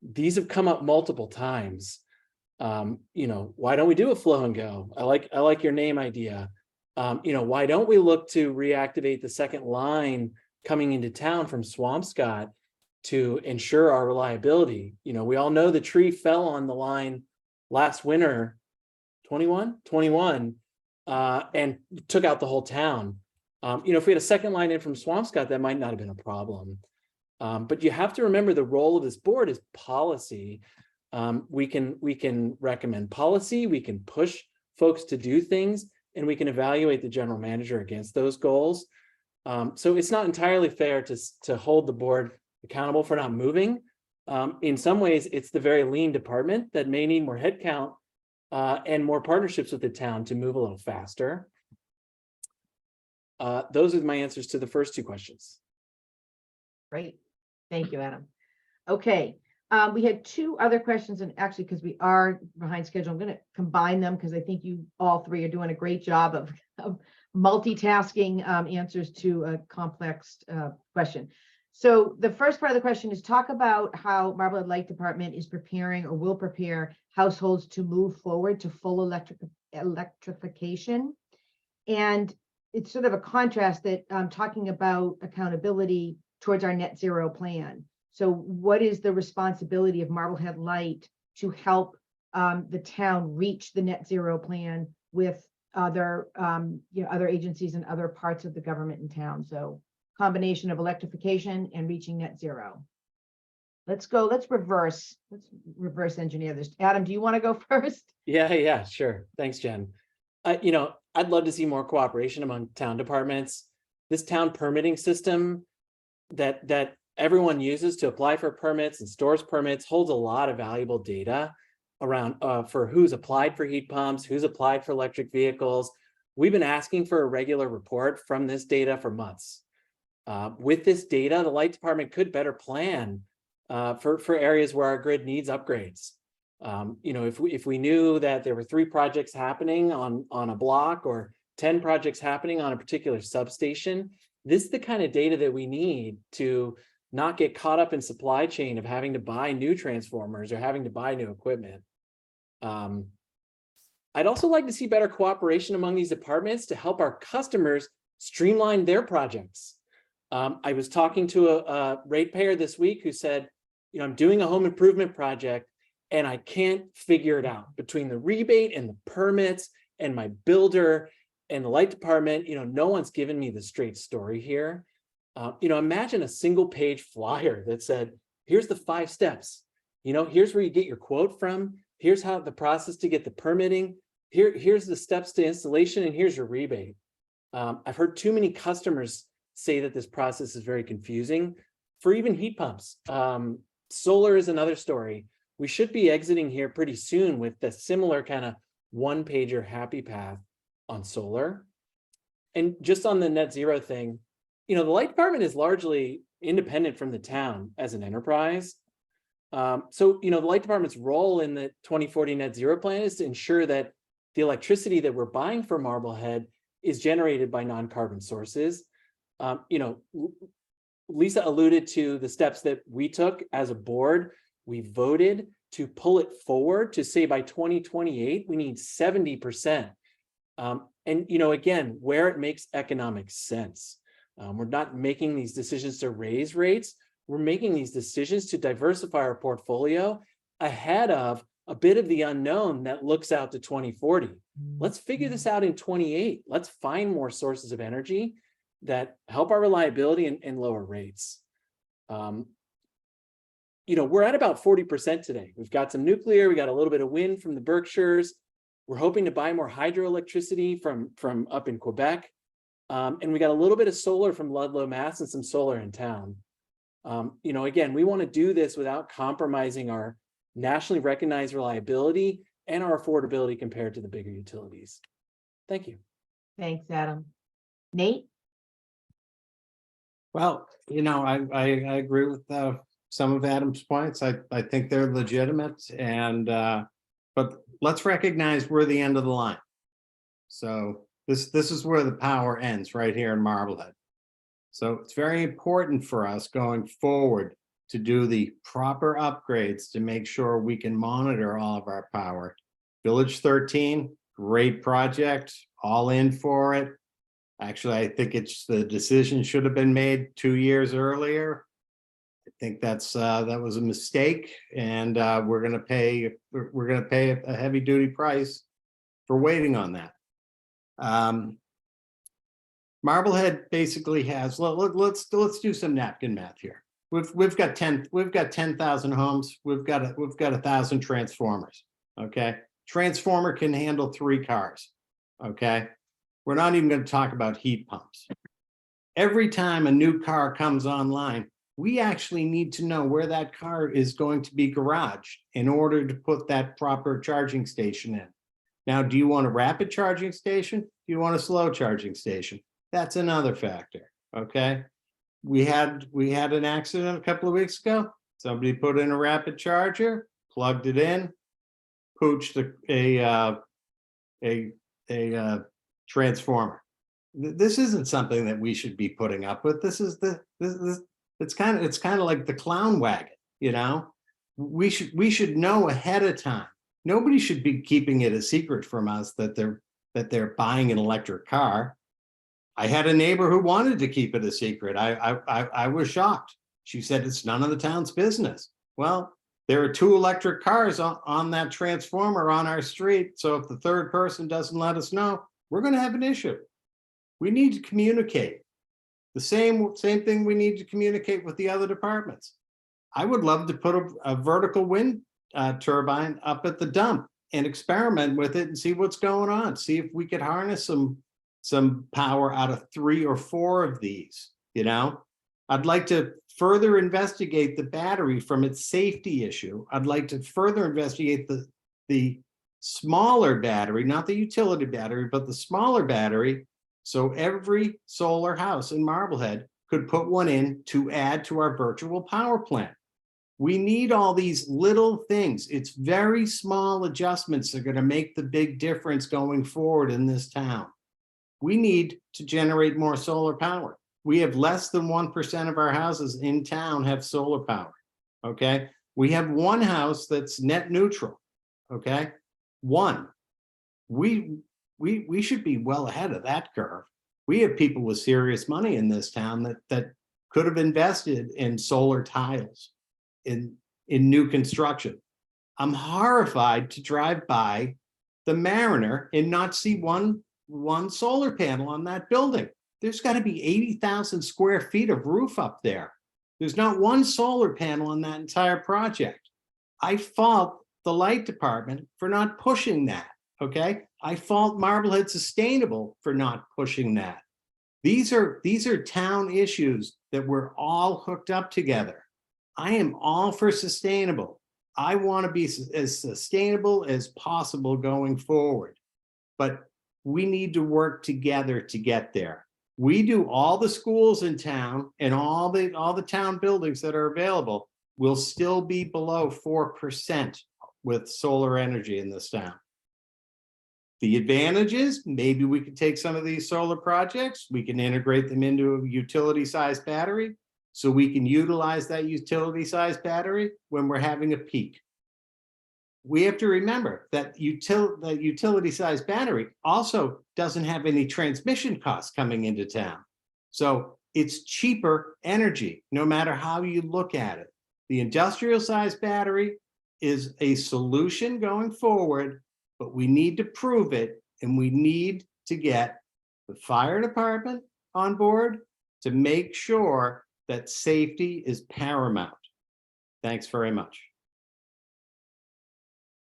these have come up multiple times. You know, why don't we do a flow and go? I like your name idea. You know, why don't we look to reactivate the second line coming into town from Swampscott to ensure our reliability? You know, we all know the tree fell on the line last winter, 21, and took out the whole town. You know, if we had a second line in from Swampscott, that might not have been a problem. But you have to remember the role of this board is policy. We can recommend policy, we can push folks to do things, and we can evaluate the general manager against those goals. So it's not entirely fair to hold the board accountable for not moving. In some ways, it's the very lean department that may need more headcount and more partnerships with the town to move a little faster. Those are my answers to the first two questions. Great. Thank you, Adam. Okay. We had two other questions, and actually, because we are behind schedule, I'm going to combine them because I think you all three are doing a great job of multitasking answers to a complex question. So the first part of the question is talk about how Marblehead Light Department is preparing or will prepare households to move forward to full electrification. And it's sort of a contrast that talking about accountability towards our net zero plan. So what is the responsibility of Marblehead Light to help the town reach the net zero plan with other, you know, other agencies and other parts of the government in town? So combination of electrification and reaching net zero. Let's reverse engineer this. Adam, do you want to go first? Yeah, sure. Thanks, Jen. I'd love to see more cooperation among town departments. This town permitting system that everyone uses to apply for permits and stores permits holds a lot of valuable data around for who's applied for heat pumps, who's applied for electric vehicles. We've been asking for a regular report from this data for months. With this data, the light department could better plan for areas where our grid needs upgrades. If we knew that there were 3 projects happening on a block or 10 projects happening on a particular substation, this is the kind of data that we need to not get caught up in supply chain of having to buy new transformers or having to buy new equipment. I'd also like to see better cooperation among these departments to help our customers streamline their projects. I was talking to a ratepayer this week who said, I'm doing a home improvement project and I can't figure it out between the rebate and the permits and my builder and the light department. No one's given me the straight story here. Imagine a single page flyer that said, here's the 5 steps. Here's where you get your quote from. Here's how the process to get the permitting. Here's the steps to installation, and here's your rebate. I've heard too many customers say that this process is very confusing for even heat pumps. Solar is another story. We should be exiting here pretty soon with the similar kind of one-pager happy path on solar. And just on the net zero thing, the light department is largely independent from the town as an enterprise. So the light department's role in the 2040 net zero plan is to ensure that the electricity that we're buying for Marblehead is generated by non-carbon sources. Lisa alluded to the steps that we took as a board. We voted to pull it forward to say by 2028, we need 70%. Again, where it makes economic sense. We're not making these decisions to raise rates. We're making these decisions to diversify our portfolio ahead of a bit of the unknown that looks out to 2040. Let's figure this out in 28. Let's find more sources of energy that help our reliability and lower rates. We're at about 40% today. We've got some nuclear, we got a little bit of wind from the Berkshires. We're hoping to buy more hydroelectricity from up in Quebec. And we got a little bit of solar from Ludlow, Mass, and some solar in town. Again, we want to do this without compromising our nationally recognized reliability and our affordability compared to the bigger utilities. Thank you. Thanks, Adam. Nate? Well, I agree with some of Adam's points. I think they're legitimate, and but let's recognize we're the end of the line. So this is where the power ends, right here in Marblehead. So it's very important for us going forward to do the proper upgrades to make sure we can monitor all of our power. Village 13, great project, all in for it. Actually, I think the decision should have been made 2 years earlier. I think that was a mistake, and we're going to pay a heavy duty price for waiting on that. Marblehead basically has, let's do some napkin math here. We've got 10,000 homes. We've got 1,000 transformers. Okay, transformer can handle 3 cars. Okay, we're not even going to talk about heat pumps. Every time a new car comes online, we actually need to know where that car is going to be garaged in order to put that proper charging station in. Now, do you want a rapid charging station? Do you want a slow charging station? That's another factor. Okay, we had an accident a couple of weeks ago. Somebody put in a rapid charger, plugged it in, pooched a transformer. This isn't something that we should be putting up with. It's kind of like the clown wagon. We should know ahead of time. Nobody should be keeping it a secret from us that they're buying an electric car. I had a neighbor who wanted to keep it a secret. I was shocked. She said it's none of the town's business. Well, there are 2 electric cars on that transformer on our street. So if the third person doesn't let us know, we're going to have an issue. We need to communicate. The same thing we need to communicate with the other departments. I would love to put a vertical wind turbine up at the dump and experiment with it and see what's going on. See if we could harness some power out of 3 or 4 of these, you know? I'd like to further investigate the battery from its safety issue. I'd like to further investigate the smaller battery, not the utility battery, but the smaller battery. So every solar house in Marblehead could put one in to add to our virtual power plant. We need all these little things. It's very small adjustments that are going to make the big difference going forward in this town. We need to generate more solar power. We have less than 1% of our houses in town have solar power, okay? We have one house that's net neutral, okay? One. We should be well ahead of that curve. We have people with serious money in this town that could have invested in solar tiles, in new construction. I'm horrified to drive by the Mariner and not see one solar panel on that building. There's got to be 80,000 square feet of roof up there. There's not one solar panel on that entire project. I fault the light department for not pushing that, okay? I fault Marblehead Sustainable for not pushing that. These are town issues that we're all hooked up together. I am all for sustainable. I want to be as sustainable as possible going forward, but we need to work together to get there. We do all the schools in town and all the town buildings that are available will still be below 4% with solar energy in this town. The advantage is maybe we could take some of these solar projects, we can integrate them into a utility size battery, so we can utilize that utility size battery when we're having a peak. We have to remember that utility size battery also doesn't have any transmission costs coming into town. So it's cheaper energy, no matter how you look at it. The industrial size battery is a solution going forward, but we need to prove it, and we need to get the fire department on board to make sure that safety is paramount. Thanks very much.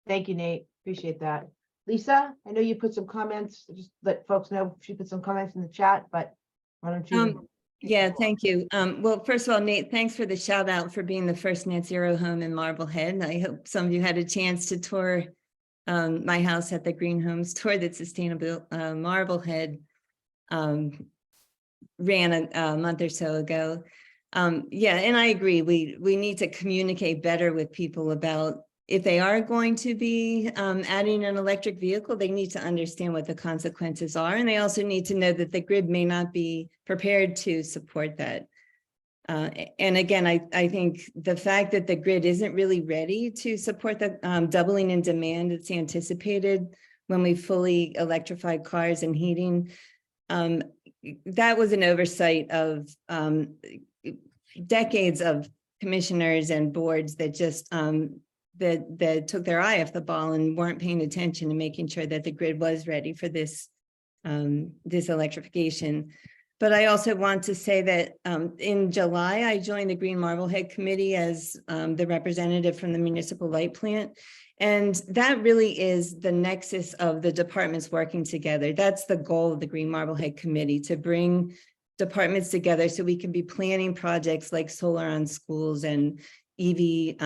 Thank you, Nate. Appreciate that. Lisa, I know you put some comments, just let folks know she put some comments in the chat, but why don't you? Yeah, thank you. Well, first of all, Nate, thanks for the shout out for being the first net zero home in Marblehead. I hope some of you had a chance to tour my house at the Green Homes tour that Sustainable Marblehead ran a month or so ago. Yeah, and I agree. We need to communicate better with people about if they are going to be adding an electric vehicle, they need to understand what the consequences are. And they also need to know that the grid may not be prepared to support that. And again, I think the fact that the grid isn't really ready to support the doubling in demand that's anticipated when we fully electrify cars and heating, that was an oversight of decades of commissioners and boards that just that took their eye off the ball and weren't paying attention to making sure that the grid was ready for this this electrification. But I also want to say that in July, I joined the Green Marblehead Committee as the representative from the municipal light plant. And that really is the nexus of the departments working together. That's the goal of the Green Marblehead Committee, to bring departments together so we can be planning projects like solar on schools and EV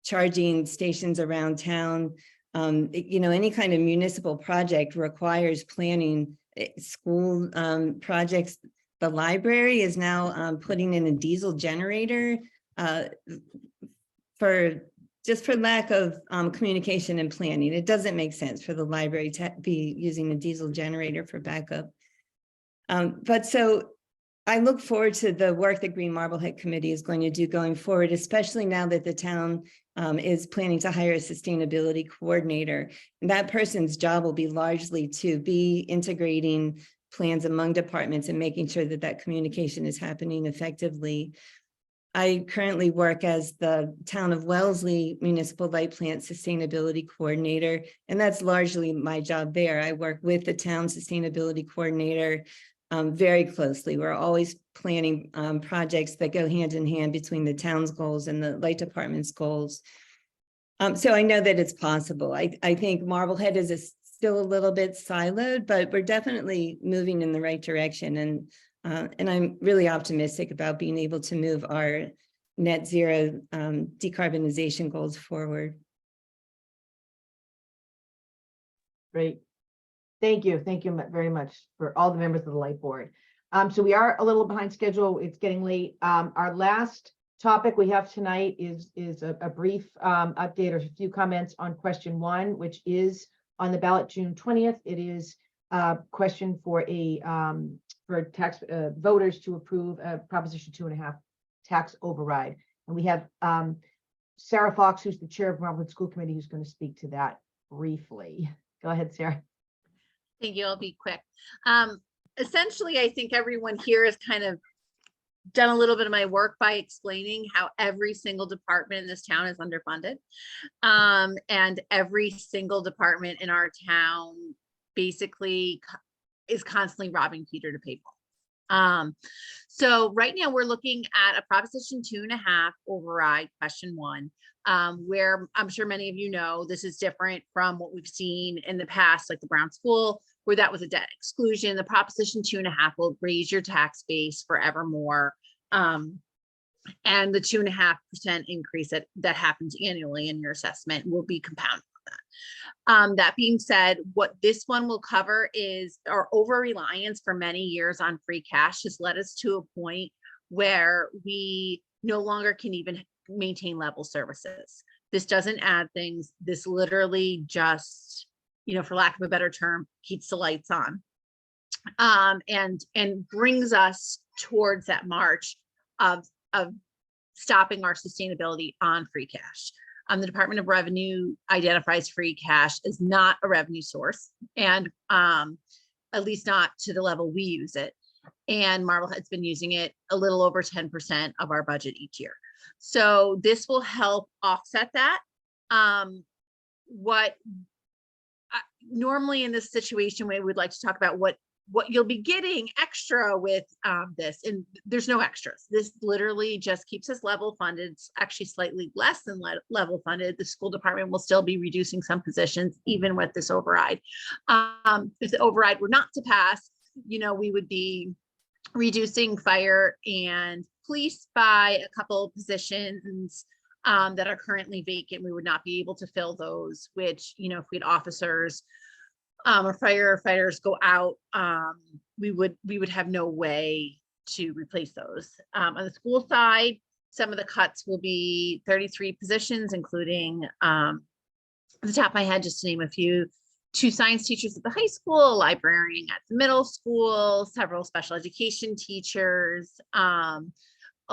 charging stations around town. You know, any kind of municipal project requires planning. School projects. The library is now putting in a diesel generator for lack of communication and planning. It doesn't make sense for the library to be using a diesel generator for backup. But so I look forward to the work the Green Marblehead Committee is going to do going forward, especially now that the town is planning to hire a sustainability coordinator. And that person's job will be largely to be integrating plans among departments and making sure that that communication is happening effectively. I currently work as the Town of Wellesley Municipal Light Plant Sustainability Coordinator, and that's largely my job there. I work with the town sustainability coordinator very closely. We're always planning projects that go hand in hand between the town's goals and the light department's goals. So I know that it's possible. I think Marblehead is still a little bit siloed, but we're definitely moving in the right direction. And I'm really optimistic about being able to move our net zero decarbonization goals forward. Great. Thank you. Thank you very much for all the members of the Light Board. So we are a little behind schedule. It's getting late. Our last topic we have tonight is a brief update or a few comments on question 1, which is on the ballot June 20th. It is a question for tax voters to approve a Proposition 2.5 tax override. And we have Sarah Fox, who's the chair of Marblehead School Committee, who's going to speak to that briefly. Go ahead, Sarah. Thank you. I'll be quick. Essentially, I think everyone here has kind of done a little bit of my work by explaining how every single department in this town is underfunded. And every single department in our town basically is constantly robbing Peter to pay Paul. So right now we're looking at a Proposition 2.5 override question 1, where I'm sure many of you know this is different from what we've seen in the past, like the Brown School, where that was a debt exclusion. The Proposition 2.5 will raise your tax base forevermore. And the 2.5% increase that happens annually in your assessment will be compounded on that. That being said, what this one will cover is our over-reliance for many years on free cash has led us to a point where we no longer can even maintain level services. This doesn't add things. This literally just, for lack of a better term, keeps the lights on, and brings us towards that march of stopping our sustainability on free cash. The Department of Revenue identifies free cash as not a revenue source, and at least not to the level we use it. And Marblehead's been using it a little over 10% of our budget each year. So this will help offset that. Normally in this situation, we would like to talk about what you'll be getting extra with this, and there's no extras. This literally just keeps us level funded. It's actually slightly less than level funded. The school department will still be reducing some positions even with this override. If the override were not to pass, we would be reducing fire and police by a couple of positions that are currently vacant. We would not be able to fill those, which, if we had officers or firefighters go out, we would have no way to replace those. On the school side, some of the cuts will be 33 positions, including, at the top of my head, just to name a few, 2 science teachers at the high school, a librarian at the middle school, several special education teachers, a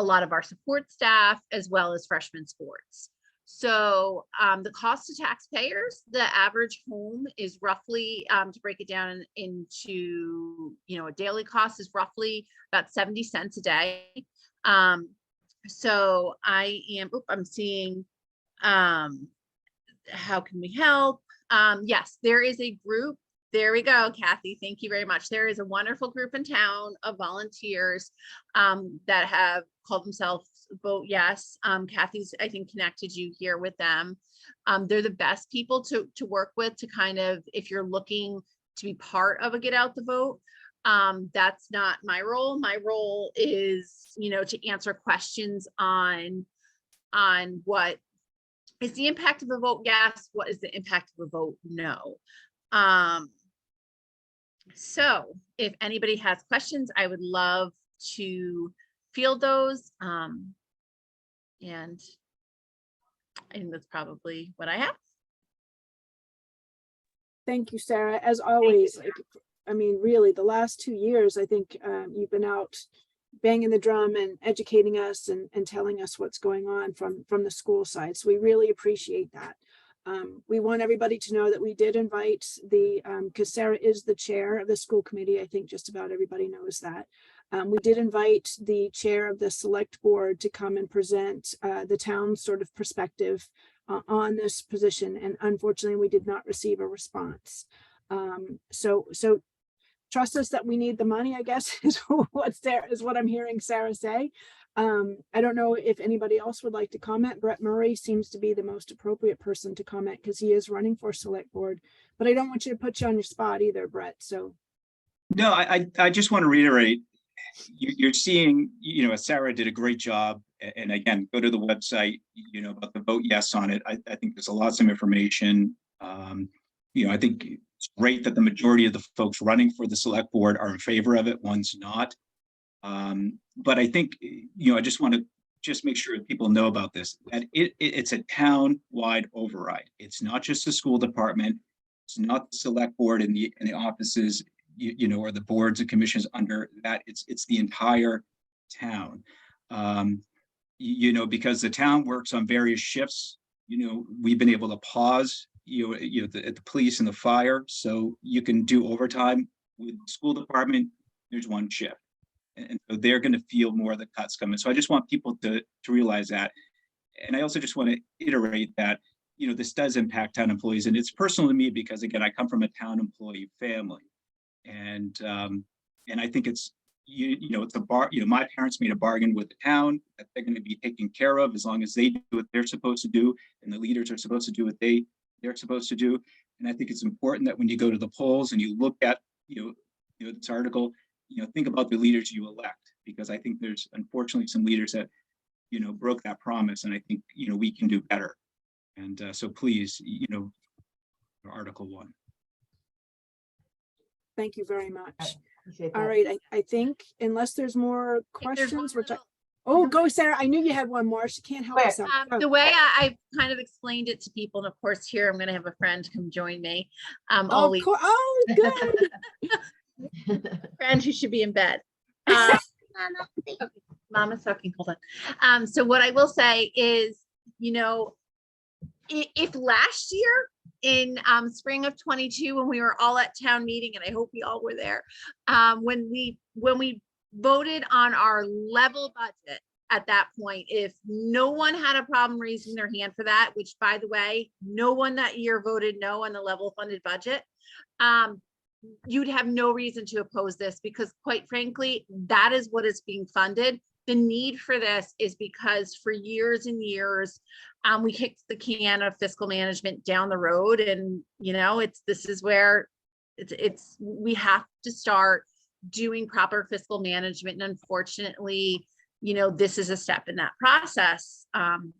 lot of our support staff, as well as freshman sports. So the cost to taxpayers, the average home is roughly, to break it down into, a daily cost is roughly about 70 cents a day. So I'm seeing, how can we help? Yes, there is a group. There we go, Kathy. Thank you very much. There is a wonderful group in town of volunteers that have called themselves Vote Yes. Kathy's, I think, connected you here with them. They're the best people to work with to kind of, if you're looking to be part of a Get Out the Vote. That's not my role. My role is, to answer questions on what is the impact of a vote yes, what is the impact of a vote no. So if anybody has questions, I would love to field those. And I think that's probably what I have. Thank you, Sarah. As always, really the last 2 years, I think you've been out banging the drum and educating us and telling us what's going on from the school side. So we really appreciate that. We want everybody to know that we did invite because Sarah is the chair of the school committee. I think just about everybody knows that. We did invite the chair of the select board to come and present the town's sort of perspective on this position. And unfortunately, we did not receive a response. So trust us that we need the money, I guess, is what I'm hearing Sarah say. I don't know if anybody else would like to comment. Brett Murray seems to be the most appropriate person to comment because he is running for select board, but I don't want you to put you on your spot either, Brett. So. No, I just want to reiterate, you're seeing, Sarah did a great job. And again, go to the website, about the vote yes on it. I think there's lots of information. I think it's great that the majority of the folks running for the select board are in favor of it, one's not. But I think, I just want to make sure people know about this, that it's a town-wide override. It's not just the school department. It's not the select board in the offices, or the boards and commissions under that. It's the entire town. Because the town works on various shifts, we've been able to pause, at the police and the fire, so you can do overtime. With the school department, there's one shift. And so they're going to feel more of the cuts coming. So I just want people to realize that. And I also just want to iterate that, this does impact town employees. And it's personal to me because, again, I come from a town employee family. And I think it's, it's my parents made a bargain with the town that they're going to be taken care of as long as they do what they're supposed to do. And the leaders are supposed to do what they're supposed to do. And I think it's important that when you go to the polls and you look at, this article, think about the leaders you elect, because I think there's unfortunately some leaders that, broke that promise. And I think, we can do better. And so please, Article 1. Thank you very much. Appreciate All that. right, I think unless there's more There's one questions, which little- oh, go Sarah. I knew you had one more. She can't help Where? herself. Go. The way I kind of explained it to people, and of course here I'm going to have a friend come join me. Oh, Always oh, good. friend who should be in bed. Mama's talking. Hold on. So what I will say is, if last year in spring of 22, when we were all at town meeting, and I hope we all were there, when we voted on our level budget at that point, if no one had a problem raising their hand for that, which by the way, no one that year voted no on the level funded budget, you'd have no reason to oppose this, because quite frankly, that is what is being funded. The need for this is because for years and years, we kicked the can of fiscal management down the road, and this is where we have to start doing proper fiscal management. And unfortunately, this is a step in that process.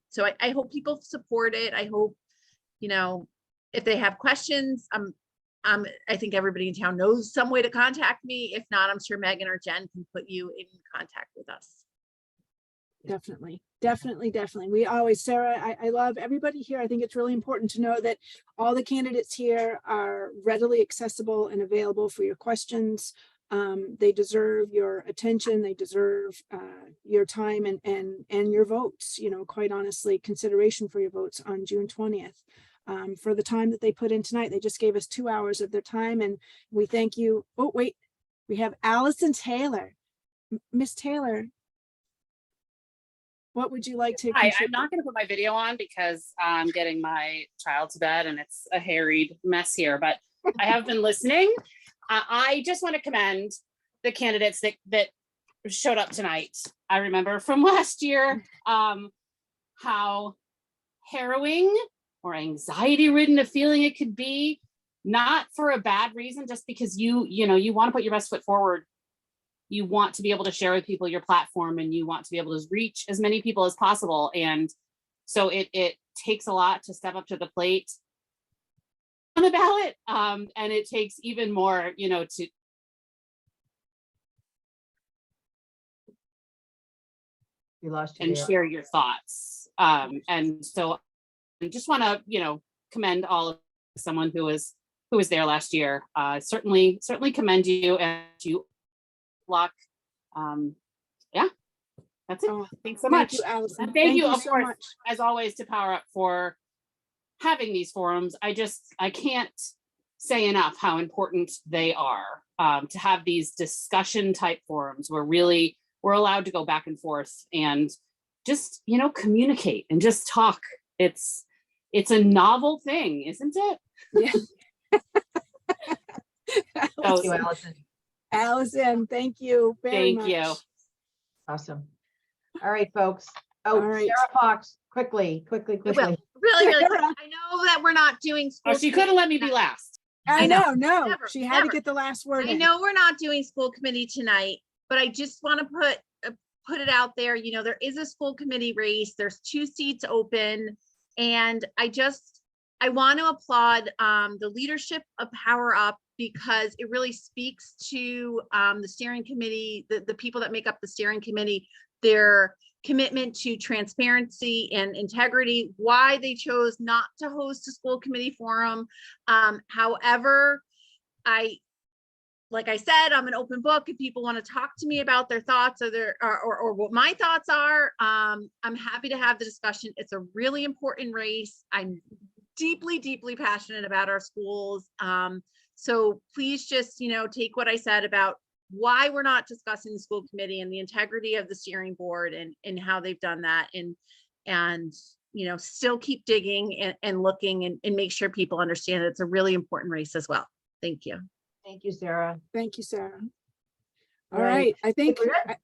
So I hope people support it. I hope, if they have questions, I think everybody in town knows some way to contact me. If not, I'm sure Megan or Jen can put you in contact with us. Definitely. We always, Sarah, I love everybody here. I think it's really important to know that all the candidates here are readily accessible and available for your questions. They deserve your attention. They deserve your time and your votes, quite honestly, consideration for your votes on June 20th. For the time that they put in tonight. They just gave us 2 hours of their time, and we thank you. Oh, wait, we have Allison Taylor. Miss Taylor, what would you like to Hi, contribute? I'm not going to put my video on because I'm getting my child to bed and it's a harried mess here, but I have been listening. I just want to commend the candidates that showed up tonight. I remember from last year how harrowing or anxiety ridden a feeling it could be, not for a bad reason, just because you want to put your best foot forward. You want to be able to share with people your platform, and you want to be able to reach as many people as possible. And so it takes a lot to step up to the plate on the ballot. And it takes even more, to You lost you and there. share your thoughts. And so I just want to, commend all of someone who was there last year. Certainly commend you, and you luck. Yeah, that's it. Oh, Thanks so thank much. you, Allison. And thank you, of so course, much. as always, to Power Up for having these forums. I can't say enough how important they are, to have these discussion type forums where really we're allowed to go back and forth and just, communicate and just talk. It's a novel thing, isn't it? Yeah. Thank you, Allison. Allison, thank you very Thank you. much. Awesome. All right, folks. Oh, All right. Sarah Fox, quickly. Well, really, really quick. Sarah. I know that we're not doing. Oh, school she could have let me be committee last. I I know. know, no, Never, she had never. to get the last word I in. know we're not doing school committee tonight, but I just want to put it out there. You know, there is a school committee race. There's 2 seats open. And I want to applaud the leadership of Power Up, because it really speaks to the steering committee, the people that make up the steering committee, their commitment to transparency and integrity, why they chose not to host a school committee forum. However, like I said, I'm an open book. If people want to talk to me about their thoughts or what my thoughts are, I'm happy to have the discussion. It's a really important race. I'm deeply, deeply passionate about our schools. So please just, take what I said about why we're not discussing the school committee and the integrity of the steering board and how they've done that, and still keep digging and looking and make sure people understand that it's a really important race as well. Thank you. Thank you, Sarah. Thank you, Sarah. All Right. right, I think we're good.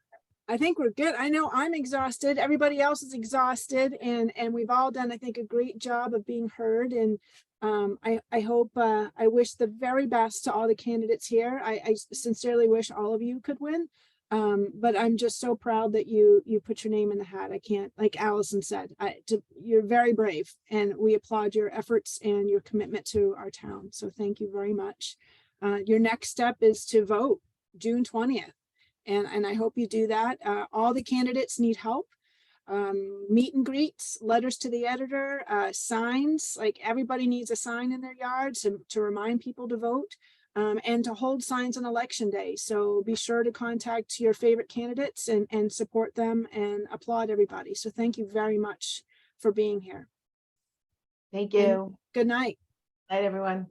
I think we're good. I know I'm exhausted. Everybody else is exhausted, and we've all done, I think, a great job of being heard. And I hope, I wish the very best to all the candidates here. I sincerely wish all of you could win. But I'm just so proud that you put your name in the hat. I can't, like Allison said, you're very brave, and we applaud your efforts and your commitment to our town. So thank you very much. Your next step is to vote June 20th. And I hope you do that. All the candidates need help. Meet and greets, letters to the editor, signs, like everybody needs a sign in their yards to remind people to vote, and to hold signs on election day. So be sure to contact your favorite candidates and support them and applaud everybody. So thank you very much for being here. Thank you. Good night. Night, everyone.